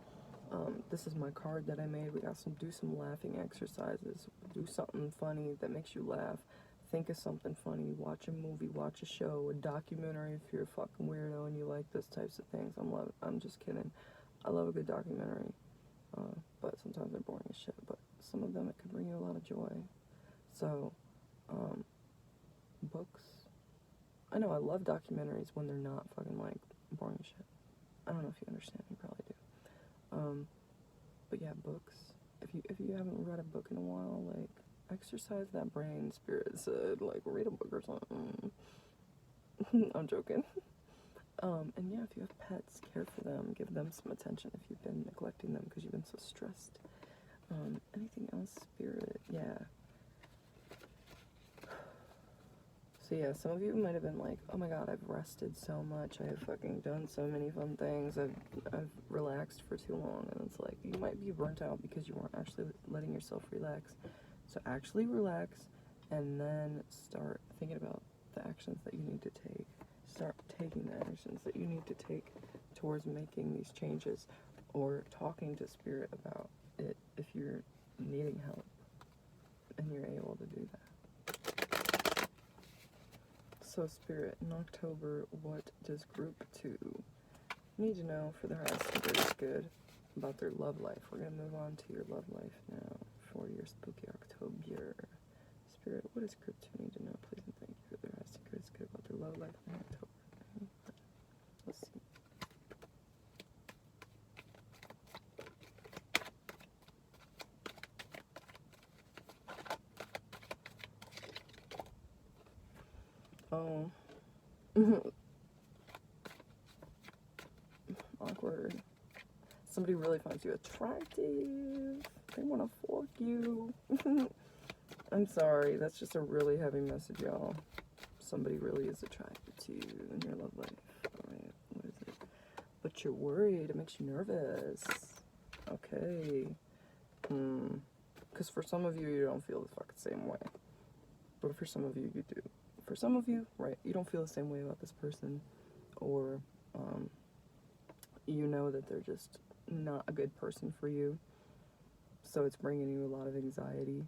This is my card that I made. We got do some laughing exercises. Do something funny that makes you laugh. Think of something funny. Watch a movie, watch a show, a documentary if you're a fucking weirdo and you like those types of things. I'm just kidding. I love a good documentary. But sometimes they're boring as shit. But some of them, it could bring you a lot of joy. So, books. I know I love documentaries when they're not fucking, like, boring as shit. I don't know if you understand. You probably do. But yeah, books. If you haven't read a book in a while, like, exercise that brain. Spirit said, like, read a book or something. I'm joking. And yeah, if you have pets, care for them, give them some attention if you've been neglecting them because you've been so stressed. Anything else, Spirit? Yeah. So yeah, some of you might have been like, oh my god, I've rested so much, I have fucking done so many fun things, I've relaxed for too long, and it's like, you might be burnt out because you weren't actually letting yourself relax. So actually relax, and then start thinking about the actions that you need to take. Start taking the actions that you need to take towards making these changes, or talking to Spirit about it if you're needing help, and you're able to do that. So Spirit, in October, what does group 2 need to know for the highest and greatest good about their love life? We're going to move on to your love life now for your spooky October. Spirit, what does group 2 need to know? Please and thank you for the highest and greatest good about their love life in October. Let's see. Oh. Awkward. Somebody really finds you attractive. They want to fuck you. I'm sorry. That's just a really heavy message, y'all. Somebody really is attracted to you in your love life. Alright, what is it? But you're worried. It makes you nervous. Okay. Because for some of you, you don't feel the fucking same way. But for some of you, you do. For some of you, right, you don't feel the same way about this person. Or, you know that they're just not a good person for you. So it's bringing you a lot of anxiety.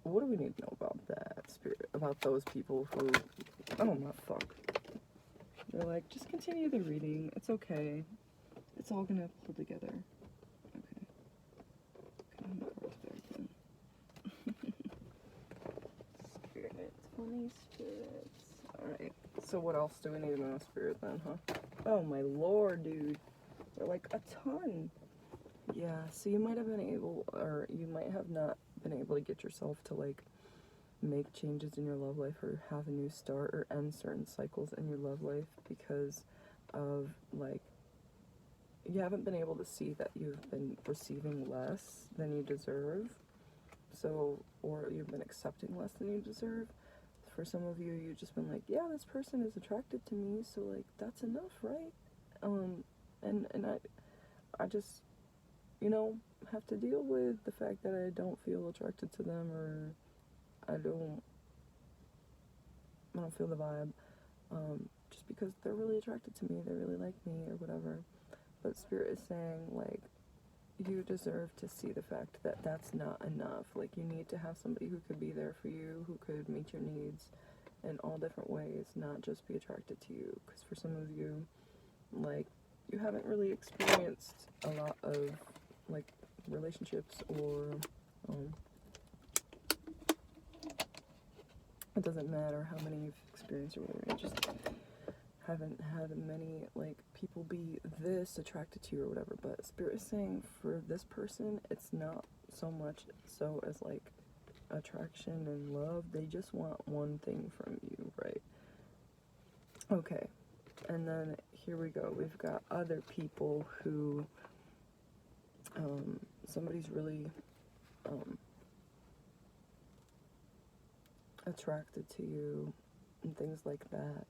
What do we need to know about that, Spirit? About those people who, oh my fuck. They're like, just continue the reading. It's okay. It's all gonna pull together. Okay. Spirits, funny spirits. Alright. So what else do we need to know, Spirit, then, huh? Oh my lord, dude. They're like a ton. Yeah, so you might have been able, or you might have not been able to get yourself to, like, make changes in your love life or have a new start or end certain cycles in your love life because of, like, you haven't been able to see that you've been receiving less than you deserve. So, or you've been accepting less than you deserve. For some of you, you've just been like, yeah, this person is attracted to me, so, like, that's enough, right? And I just, you know, have to deal with the fact that I don't feel attracted to them, or I don't feel the vibe, just because they're really attracted to me, they really like me, or whatever. But Spirit is saying, like, you deserve to see the fact that that's not enough. Like, you need to have somebody who could be there for you, who could meet your needs in all different ways, not just be attracted to you. Because for some of you, like, you haven't really experienced a lot of, like, relationships, or, it doesn't matter how many you've experienced or whatever, you just haven't had many, like, people be this attracted to you or whatever. But Spirit is saying for this person, it's not so much so as, like, attraction and love. They just want one thing from you, right? Okay, and then here we go. We've got other people who, somebody's really, attracted to you and things like that.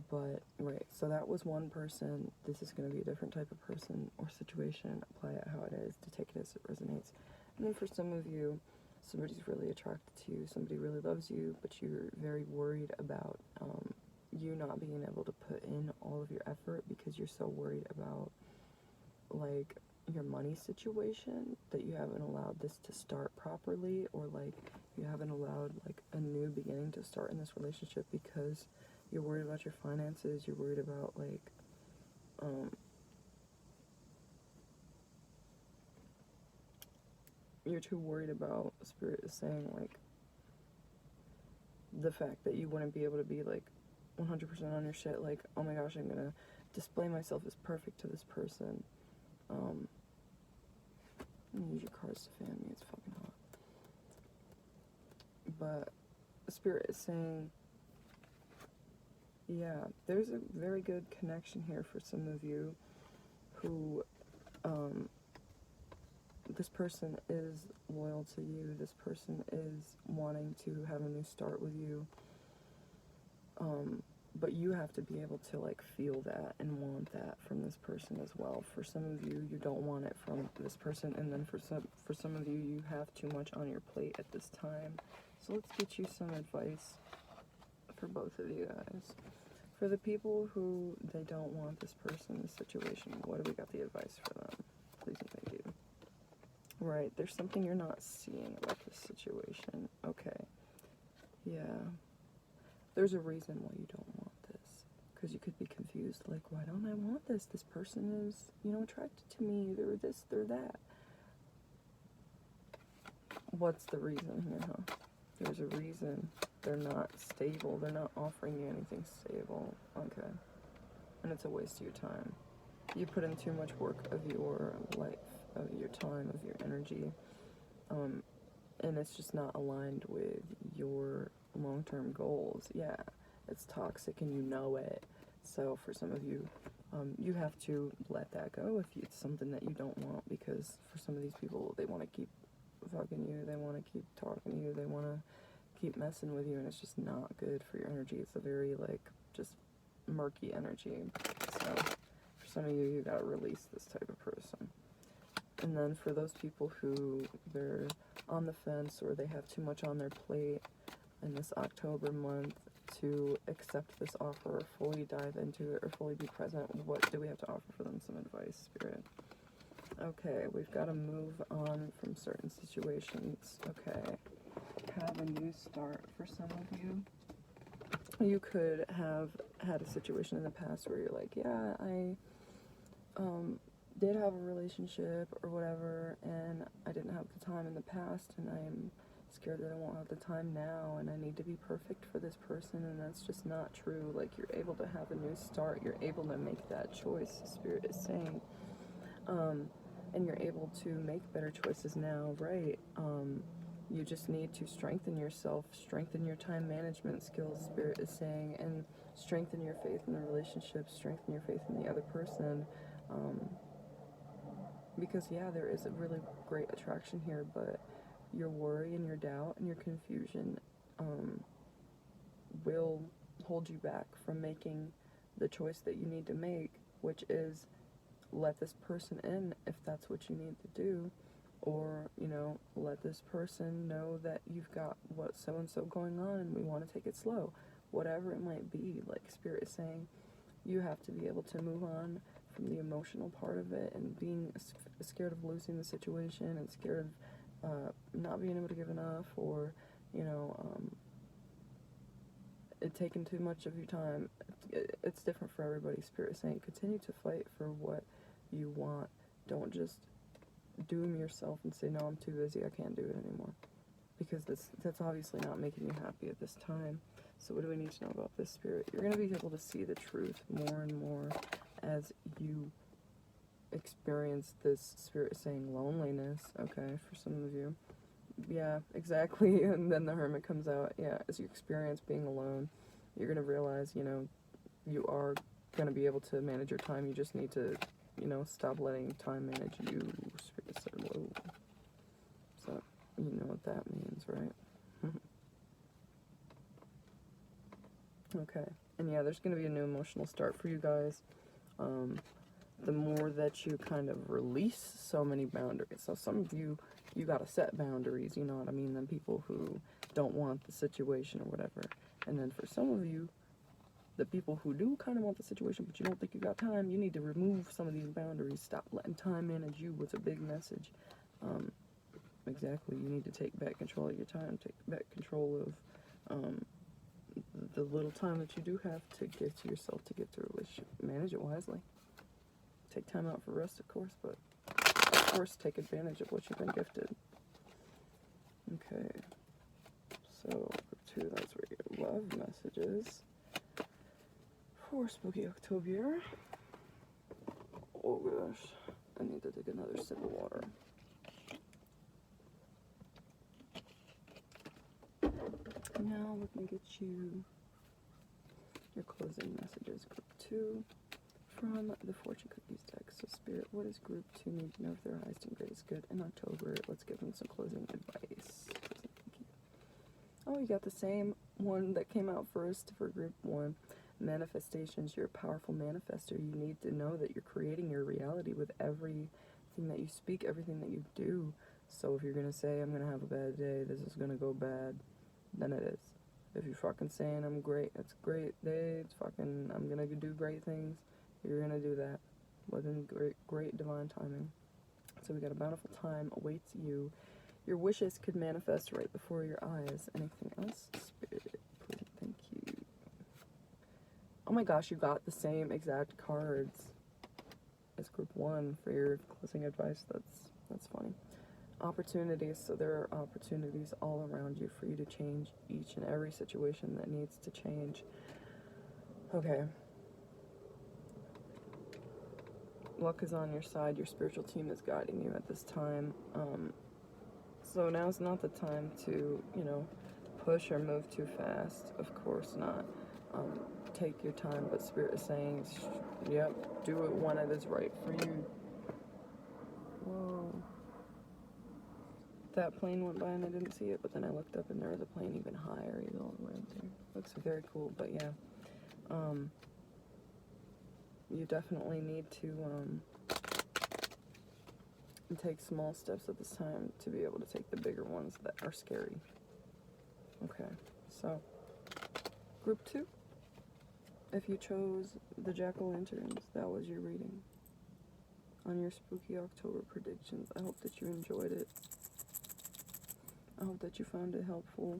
But, right, so that was one person. This is going to be a different type of person or situation. Apply it how it is, to take it as it resonates. And then for some of you, somebody's really attracted to you, somebody really loves you, but you're very worried about you not being able to put in all of your effort because you're so worried about, like, your money situation, that you haven't allowed this to start properly, or, like, you haven't allowed, like, a new beginning to start in this relationship because you're worried about your finances, you're worried about, like, you're too worried about, Spirit is saying, like, the fact that you wouldn't be able to be, like, 100% on your shit, like, oh my gosh, I'm gonna display myself as perfect to this person. I'm gonna use your cards to fan me, it's fucking hot. But Spirit is saying, yeah, there's a very good connection here for some of you who, this person is loyal to you, this person is wanting to have a new start with you, but you have to be able to, like, feel that and want that from this person as well. For some of you, you don't want it from this person, and then for some of you, you have too much on your plate at this time. So let's get you some advice for both of you guys. For the people who, they don't want this person, this situation, what do we got the advice for them? Please and thank you. Right, there's something you're not seeing about this situation. Okay. Yeah. There's a reason why you don't want this. Because you could be confused, like, why don't I want this? This person is, you know, attracted to me. They're this, they're that. What's the reason here, huh? There's a reason. They're not stable. They're not offering you anything stable. Okay. And it's a waste of your time. You put in too much work of your life, of your time, of your energy, and it's just not aligned with your long-term goals. Yeah, it's toxic and you know it. So for some of you, you have to let that go if it's something that you don't want, because for some of these people, they want to keep fucking you, they want to keep talking to you, they want to keep messing with you, and it's just not good for your energy. It's a very, like, just murky energy. So for some of you, you gotta release this type of person. And then for those people who, they're on the fence, or they have too much on their plate in this October month to accept this offer, or fully dive into it, or fully be present, what do we have to offer for them? Some advice, Spirit. Okay, we've got to move on from certain situations. Okay, have a new start for some of you. You could have had a situation in the past where you're like, yeah, I did have a relationship or whatever, and I didn't have the time in the past, and I'm scared that I won't have the time now, and I need to be perfect for this person, and that's just not true. Like, you're able to have a new start, you're able to make that choice, Spirit is saying, and you're able to make better choices now, right? You just need to strengthen yourself, strengthen your time management skills, Spirit is saying, and strengthen your faith in the relationship, strengthen your faith in the other person, because, yeah, there is a really great attraction here, but your worry and your doubt and your confusion will hold you back from making the choice that you need to make, which is let this person in if that's what you need to do, or, you know, let this person know that you've got what so-and-so going on and we want to take it slow. Whatever it might be, like Spirit is saying, you have to be able to move on from the emotional part of it and being scared of losing the situation and scared of not being able to give enough, or, you know, it taking too much of your time. It's different for everybody. Spirit is saying continue to fight for what you want. Don't just doom yourself and say, no, I'm too busy, I can't do it anymore. Because that's obviously not making you happy at this time. So what do we need to know about this, Spirit? You're going to be able to see the truth more and more as you experience this, Spirit is saying, loneliness, okay, for some of you. Yeah, exactly. And then the Hermit comes out. Yeah, as you experience being alone, you're going to realize, you know, you are going to be able to manage your time. You just need to, you know, stop letting time manage you. Spirit said, whoa. So, you know what that means, right? Okay. And yeah, there's going to be a new emotional start for you guys. The more that you kind of release so many boundaries. So some of you, you got to set boundaries, you know what I mean, than people who don't want the situation or whatever. And then for some of you, the people who do kind of want the situation, but you don't think you got time, you need to remove some of these boundaries. Stop letting time manage you. What's a big message? Exactly. You need to take back control of your time. Take back control of the little time that you do have to give to yourself to get through a relationship. Manage it wisely. Take time out for rest, of course, but of course take advantage of what you've been gifted. Okay. So, group 2, that's where your love messages for Spooky October. Oh gosh, I need to take another sip of water. Now let me get you your closing messages, group 2, from the Fortune Cookies deck. So Spirit, what does group 2 need to know if their highest and greatest good in October? Let's give them some closing advice. Oh, you got the same one that came out first for group 1. Manifestations. You're a powerful manifester. You need to know that you're creating your reality with everything that you speak, everything that you do. So if you're going to say, I'm going to have a bad day, this is going to go bad, then it is. If you're fucking saying, I'm great, it's a great day, it's fucking, I'm going to do great things, you're going to do that within great divine timing. So we got a bountiful time awaits you. Your wishes could manifest right before your eyes. Anything else? Spirit, please, thank you. Oh my gosh, you got the same exact cards as group 1 for your closing advice. That's funny. Opportunities. So there are opportunities all around you for you to change each and every situation that needs to change. Okay. Luck is on your side. Your spiritual team is guiding you at this time. So now's not the time to, you know, push or move too fast. Of course not. Take your time, but Spirit is saying, yep, do it when it is right for you. Whoa. That plane went by and I didn't see it, but then I looked up and there was a plane even higher. He's all the way up there. Looks very cool, but yeah. You definitely need to take small steps at this time to be able to take the bigger ones that are scary. Okay, so group 2. If you chose the Jack-o'-lanterns, that was your reading on your Spooky October predictions. I hope that you enjoyed it. I hope that you found it helpful.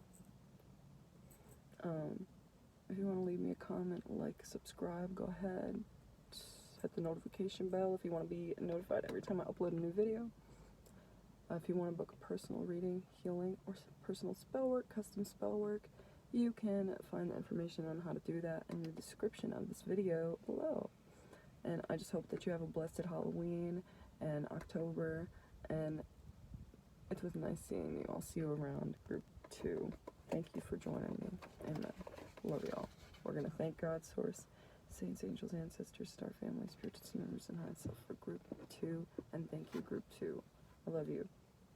If you want to leave me a comment, like, subscribe, go ahead. Hit the notification bell if you want to be notified every time I upload a new video. If you want to book a personal reading, healing, or personal spell work, custom spell work, you can find the information on how to do that in the description of this video below. And I just hope that you have a blessed Halloween and October, and it was nice seeing you. I'll see you around group 2. Thank you for joining me, and love y'all. We're going to thank God, Source, Saints, Angels, Ancestors, Star Family, Spiritual Team members, and High Self for group 2, and thank you, group 2. I love you.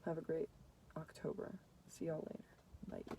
Have a great October. See y'all later. Bye.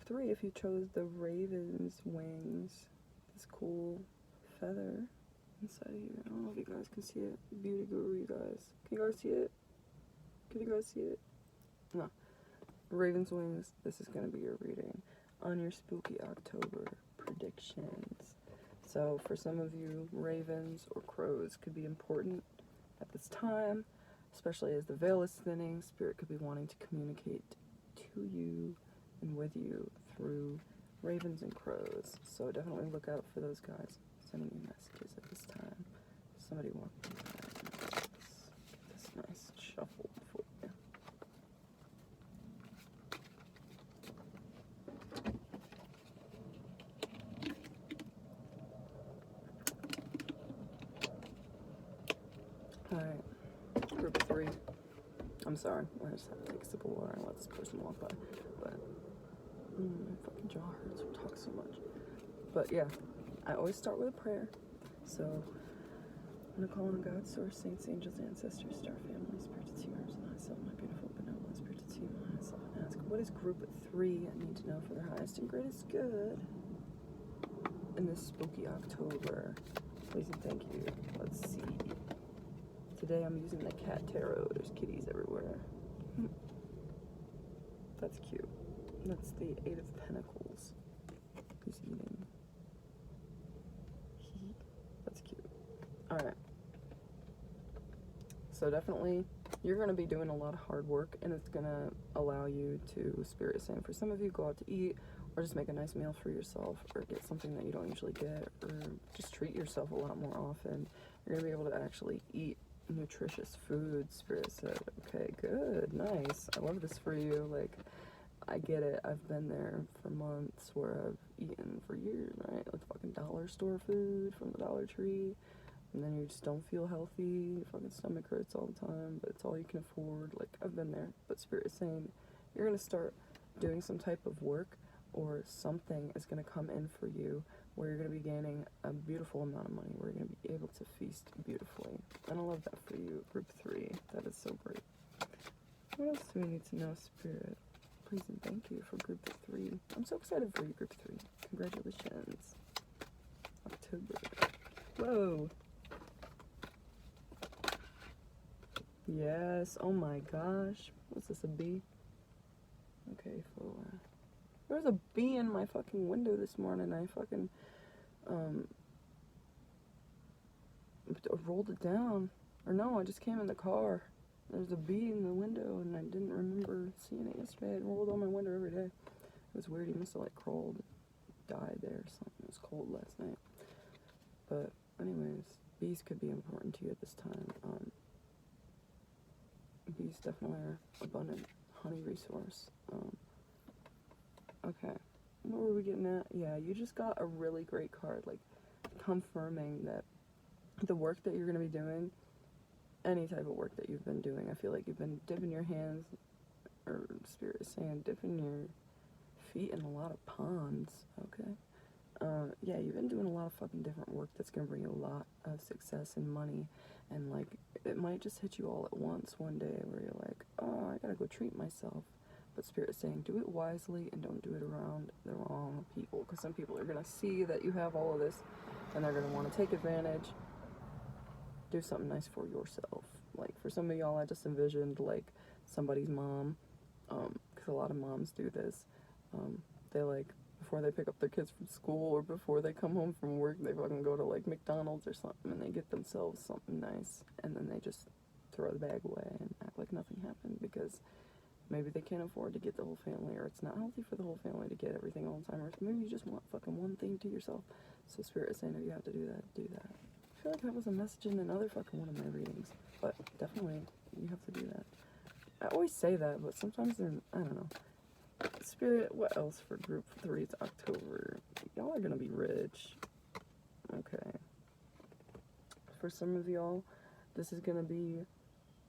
of 3, if you chose the raven's wings, this cool feather inside of you. I don't know if you guys can see it. Beauty guru, you guys. Can you guys see it? Can you guys see it? No. Raven's wings, this is going to be your reading on your spooky October predictions. So for some of you, ravens or crows could be important at this time, especially as the veil is thinning. Spirit could be wanting to communicate to you and with you through ravens and crows. So definitely look out for those guys sending you messages at this time. Somebody walk me by. Get this nice shuffle for you. Alright, group 3. I'm sorry, I just have to take a sip of water and let this person walk by. But, my fucking jaw hurts from talking so much. But yeah, I always start with a prayer. So, I'm going to call on God, source, saints, angels, ancestors, star family, spirits, healers, and myself, my beautiful benevolent spirits, you, myself, and ask, what is group 3 need to know for their highest and greatest good in this spooky October? Please and thank you. Let's see. Today I'm using the cat tarot. There's kitties everywhere. That's cute. That's the 8 of Pentacles. Who's eating? That's cute. Alright. So definitely, you're going to be doing a lot of hard work, and it's going to allow you to, Spirit is saying, for some of you, go out to eat, or just make a nice meal for yourself, or get something that you don't usually get, or just treat yourself a lot more often. You're going to be able to actually eat nutritious food. Spirit said, okay, good, nice. I love this for you. Like, I get it. I've been there for months where I've eaten for years, right? Like fucking dollar store food from the Dollar Tree. And then you just don't feel healthy. Your fucking stomach hurts all the time, but it's all you can afford. Like, I've been there. But Spirit is saying you're going to start doing some type of work, or something is going to come in for you where you're going to be gaining a beautiful amount of money, where you're going to be able to feast beautifully. And I love that for you, group 3. That is so great. What else do we need to know, Spirit? Please and thank you for group 3. I'm so excited for you, group 3. Congratulations. October. Whoa. Yes. Oh my gosh. What's this, a bee? Okay, there was a bee in my fucking window this morning. I fucking, rolled it down. Or no, I just came in the car. There's a bee in the window, and I didn't remember seeing it yesterday. It rolled on my window every day. It was weird. He must have, like, crawled, died there or something. It was cold last night. But, anyways, bees could be important to you at this time. Bees definitely are abundant honey resource. Okay. What were we getting at? Yeah, you just got a really great card, like, confirming that the work that you're going to be doing, any type of work that you've been doing, I feel like you've been dipping your hands, or Spirit is saying, dipping your feet in a lot of ponds, okay? Yeah, you've been doing a lot of fucking different work that's gonna bring you a lot of success and money, and, like, it might just hit you all at once one day where you're like, oh, I gotta go treat myself. But Spirit is saying, do it wisely and don't do it around the wrong people, because some people are gonna see that you have all of this, and they're gonna want to take advantage. Do something nice for yourself. Like, for some of y'all, I just envisioned, like, somebody's mom, because a lot of moms do this. They, like, before they pick up their kids from school or before they come home from work, they fucking go to, like, McDonald's or something, and they get themselves something nice, and then they just throw the bag away and act like nothing happened, because maybe they can't afford to get the whole family, or it's not healthy for the whole family to get everything all the time, or maybe you just want fucking one thing to yourself. So Spirit is saying, if you have to do that, do that. I feel like that was a message in another fucking one of my readings, but definitely you have to do that. I always say that, but sometimes they're, I don't know. Spirit, what else for group 3? It's October. Y'all are gonna be rich. Okay. For some of y'all, this is gonna be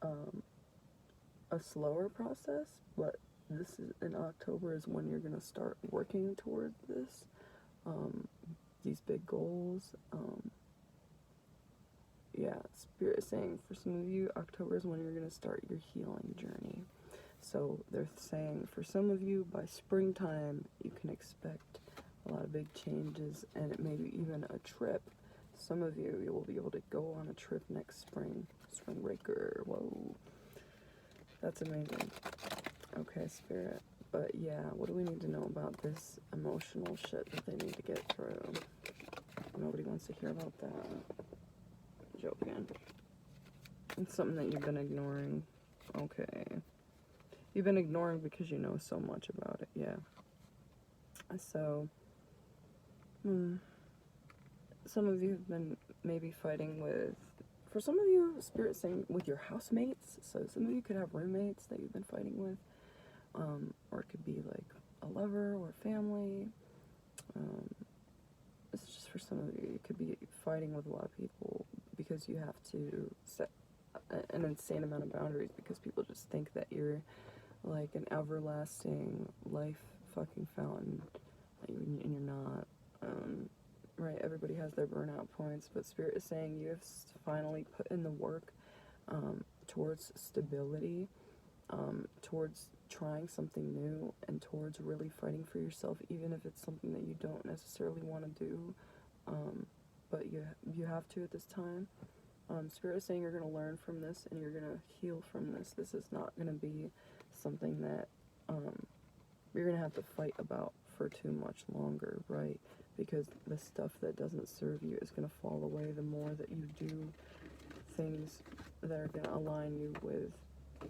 a slower process, but this is in October is when you're gonna start working towards this, these big goals. Yeah, Spirit is saying for some of you, October is when you're going to start your healing journey. So they're saying for some of you, by springtime, you can expect a lot of big changes, and maybe even a trip. Some of you will be able to go on a trip next spring. Spring breaker. Whoa. That's amazing. Okay, Spirit. But yeah, what do we need to know about this emotional shit that they need to get through? Nobody wants to hear about that. Joking. It's something that you've been ignoring. Okay. You've been ignoring because you know so much about it. Yeah. So, some of you have been maybe fighting with, for some of you, Spirit saying with your housemates. So some of you could have roommates that you've been fighting with. Or it could be like a lover or family. This is just for some of you. You could be fighting with a lot of people because you have to set an insane amount of boundaries because people just think that you're like an everlasting life fucking fountain, and you're not. Right? Everybody has their burnout points, but Spirit is saying you have finally put in the work towards stability, towards trying something new, and towards really fighting for yourself, even if it's something that you don't necessarily want to do, but you have to at this time. Spirit is saying you're going to learn from this and you're going to heal from this. This is not going to be something that you're going to have to fight about for too much longer, right? Because the stuff that doesn't serve you is going to fall away the more that you do things that are going to align you with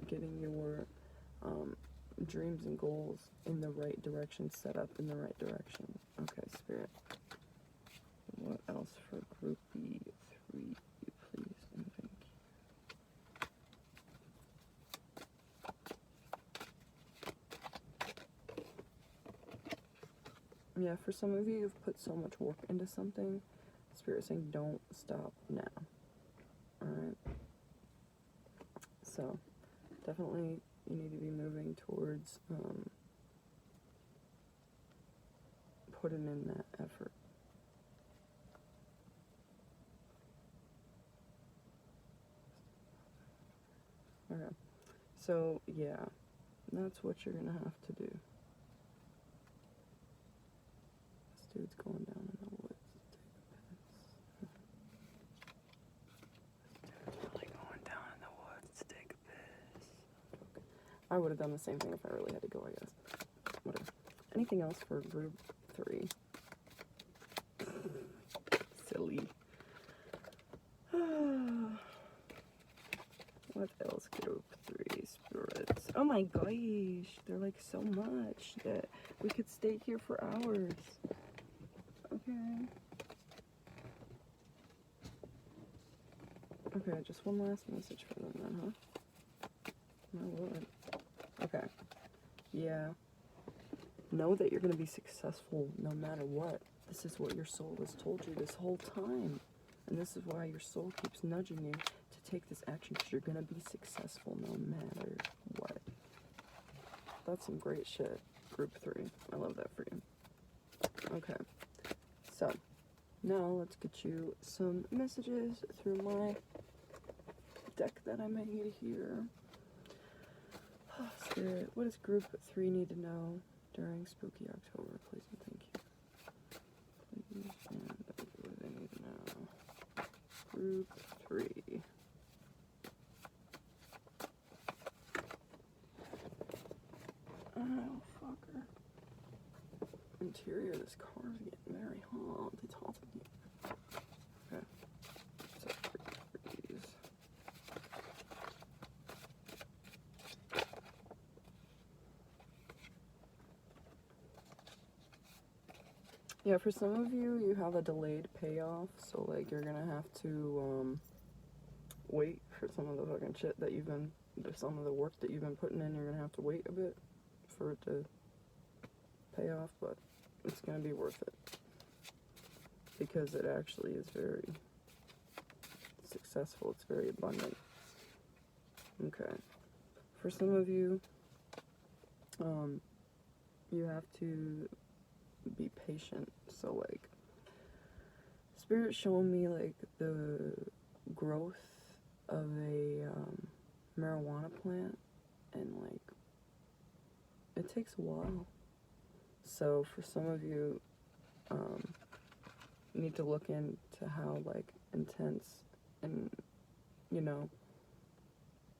getting your dreams and goals in the right direction, set up in the right direction. Okay, Spirit. What else for groupie 3, please and thank you. Yeah, for some of you, you've put so much work into something. Spirit saying don't stop now. Alright? So, definitely you need to be moving towards putting in that effort. Okay. So, yeah, that's what you're gonna have to do. This dude's going down in the woods to take a piss. This dude's really going down in the woods to take a piss. Okay. I would have done the same thing if I really had to go, I guess. Whatever. Anything else for group 3? Silly. What else, group 3 spirits? Oh my gosh, they're like so much that we could stay here for hours. Okay. Okay, just one last message for them then, huh? My lord. Okay. Yeah. Know that you're going to be successful no matter what. This is what your soul has told you this whole time. And this is why your soul keeps nudging you to take this action, because you're going to be successful no matter what. That's some great shit, group 3. I love that for you. Okay. So, now let's get you some messages through my deck that I made here. Spirit, what does group 3 need to know during Spooky October? Please and thank you. Please and what do they need to know? Group 3. Oh, fucker. Interior of this car is getting very hot. It's hot in here. Okay. So, these. Yeah, for some of you, you have a delayed payoff, so, like, you're gonna have to, wait for some of the fucking shit that you've been, some of the work that you've been putting in, you're gonna have to wait a bit for it to pay off, but it's gonna be worth it. Because it actually is very successful, it's very abundant. Okay. For some of you, you have to be patient. So, like, Spirit's showing me, like, the growth of a marijuana plant, and, like, it takes a while. So for some of you, need to look into how, like, intense and, you know,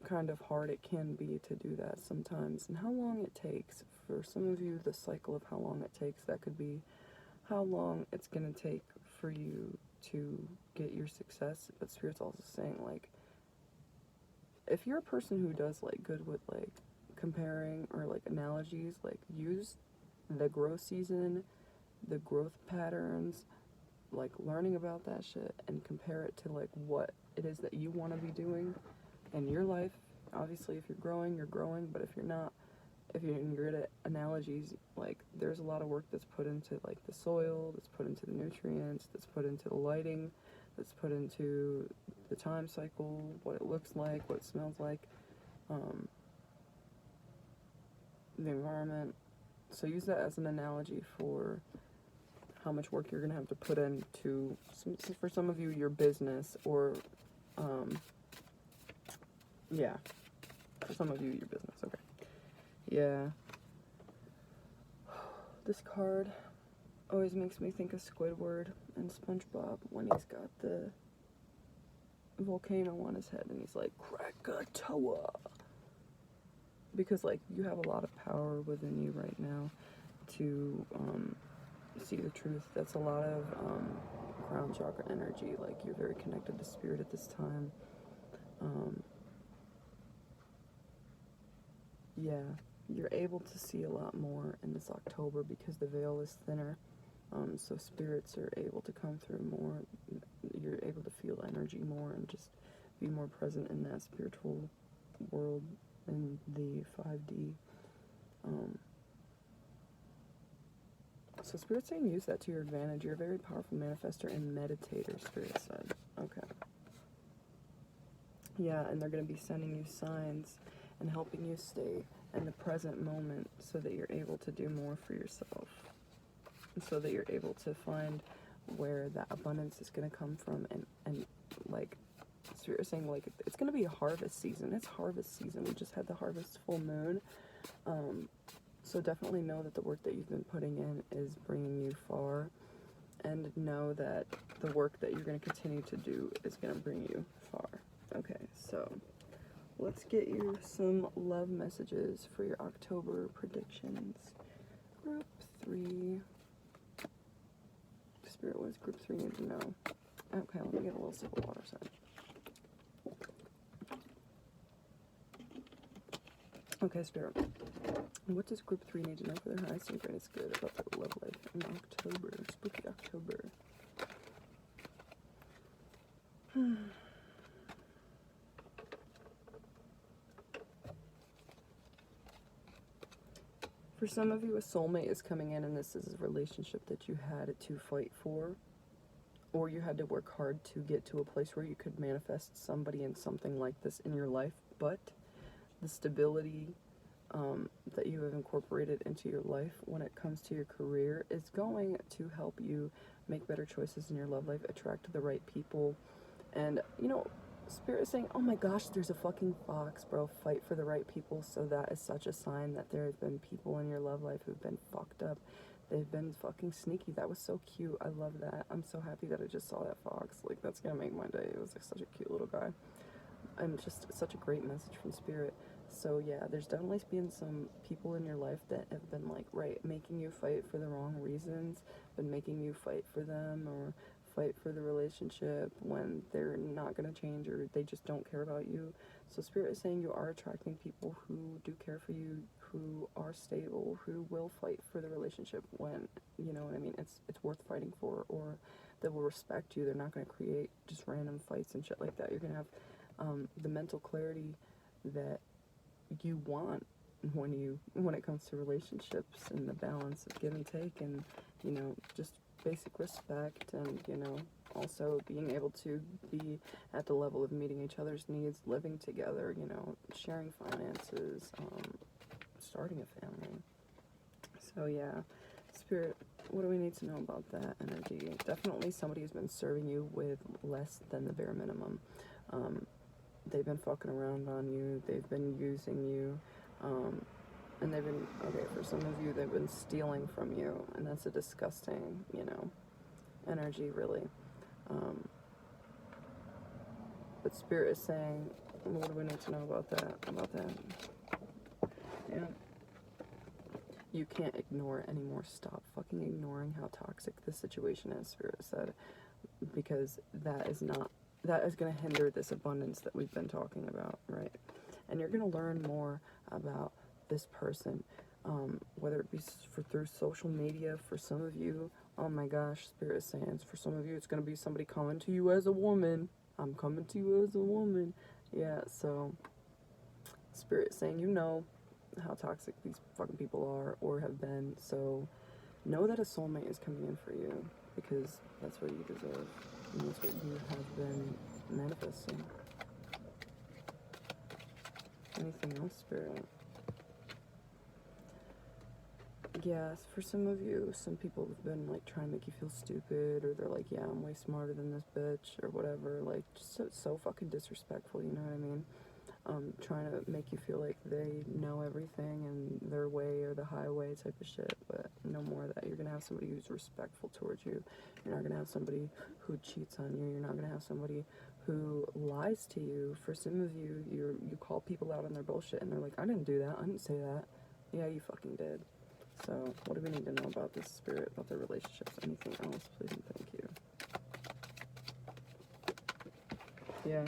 kind of hard it can be to do that sometimes, and how long it takes. For some of you, the cycle of how long it takes, that could be how long it's going to take for you to get your success. But Spirit's also saying, like, if you're a person who does, like, good with, like, comparing or, like, analogies, like, use the growth season, the growth patterns, like, learning about that shit, and compare it to, like, what it is that you want to be doing in your life. Obviously, if you're growing, but if you're not, if you're good at analogies, like, there's a lot of work that's put into, like, the soil, that's put into the nutrients, that's put into the lighting, that's put into the time cycle, what it looks like, what it smells like, the environment. So use that as an analogy for how much work you're gonna have to put into, for some of you, your business, or yeah, for some of you, your business. Okay. Yeah. This card always makes me think of Squidward and SpongeBob when he's got the volcano on his head and he's like, Krakatoa. Because, like, you have a lot of power within you right now to see the truth. That's a lot of crown chakra energy. Like, you're very connected to spirit at this time. Yeah, you're able to see a lot more in this October because the veil is thinner. So spirits are able to come through more. You're able to feel energy more and just be more present in that spiritual world, in the 5D. So Spirit's saying use that to your advantage. You're a very powerful manifestor and meditator, Spirit said. Okay. Yeah, and they're going to be sending you signs and helping you stay in the present moment so that you're able to do more for yourself. And so that you're able to find where that abundance is going to come from. And like, Spirit is saying, like, it's going to be a harvest season. It's harvest season. We just had the harvest full moon. So definitely know that the work that you've been putting in is bringing you far, and know that the work that you're going to continue to do is going to bring you far. Okay, so let's get you some love messages for your October predictions. Group 3. Spirit, what does group 3 need to know? Okay, let me get a little sip of water, sorry. Okay, Spirit. What does group 3 need to know for their highest and greatest good about their love life in October? Spooky October. For some of you, a soulmate is coming in, and this is a relationship that you had to fight for, or you had to work hard to get to a place where you could manifest somebody and something like this in your life, but the stability that you have incorporated into your life when it comes to your career is going to help you make better choices in your love life, attract the right people. And, you know, Spirit is saying, oh my gosh, there's a fucking fox, bro. Fight for the right people. So that is such a sign that there have been people in your love life who've been fucked up. They've been fucking sneaky. That was so cute. I love that. I'm so happy that I just saw that fox. Like, that's gonna make my day. It was like such a cute little guy. And just such a great message from Spirit. So yeah, there's definitely been some people in your life that have been, like, right, making you fight for the wrong reasons, been making you fight for them or fight for the relationship when they're not going to change or they just don't care about you. So Spirit is saying you are attracting people who do care for you, who are stable, who will fight for the relationship when, you know what I mean, it's worth fighting for, or that will respect you. They're not going to create just random fights and shit like that. You're going to have the mental clarity that you want when it comes to relationships, and the balance of give and take, and, you know, just basic respect, and, you know, also being able to be at the level of meeting each other's needs, living together, you know, sharing finances, starting a family. So yeah, Spirit, what do we need to know about that energy? Definitely somebody who's been serving you with less than the bare minimum. They've been fucking around on you. They've been using you. And they've been, okay, for some of you, they've been stealing from you, and that's a disgusting, you know, energy, really. But Spirit is saying, what do we need to know about that? Yeah. You can't ignore it anymore. Stop fucking ignoring how toxic this situation is, Spirit said. Because that is going to hinder this abundance that we've been talking about, right? And you're going to learn more about this person, whether it be through social media. For some of you, oh my gosh, Spirit is saying, for some of you, it's going to be somebody coming to you as a woman. I'm coming to you as a woman. Yeah, so Spirit is saying, you know how toxic these fucking people are or have been, so know that a soulmate is coming in for you, because that's what you deserve, and that's what you have been manifesting. Anything else, Spirit? Yes, for some of you, some people have been, like, trying to make you feel stupid, or they're like, yeah, I'm way smarter than this bitch, or whatever, like, just so fucking disrespectful, you know what I mean? Trying to make you feel like they know everything and their way or the highway type of shit, but no more of that. You're gonna have somebody who's respectful towards you. You're not gonna have somebody who cheats on you. You're not gonna have somebody who lies to you. For some of you, you call people out on their bullshit and they're like, I didn't do that, I didn't say that. Yeah, you fucking did. So, what do we need to know about this, Spirit, about their relationships? Anything else, please and thank you. Yeah.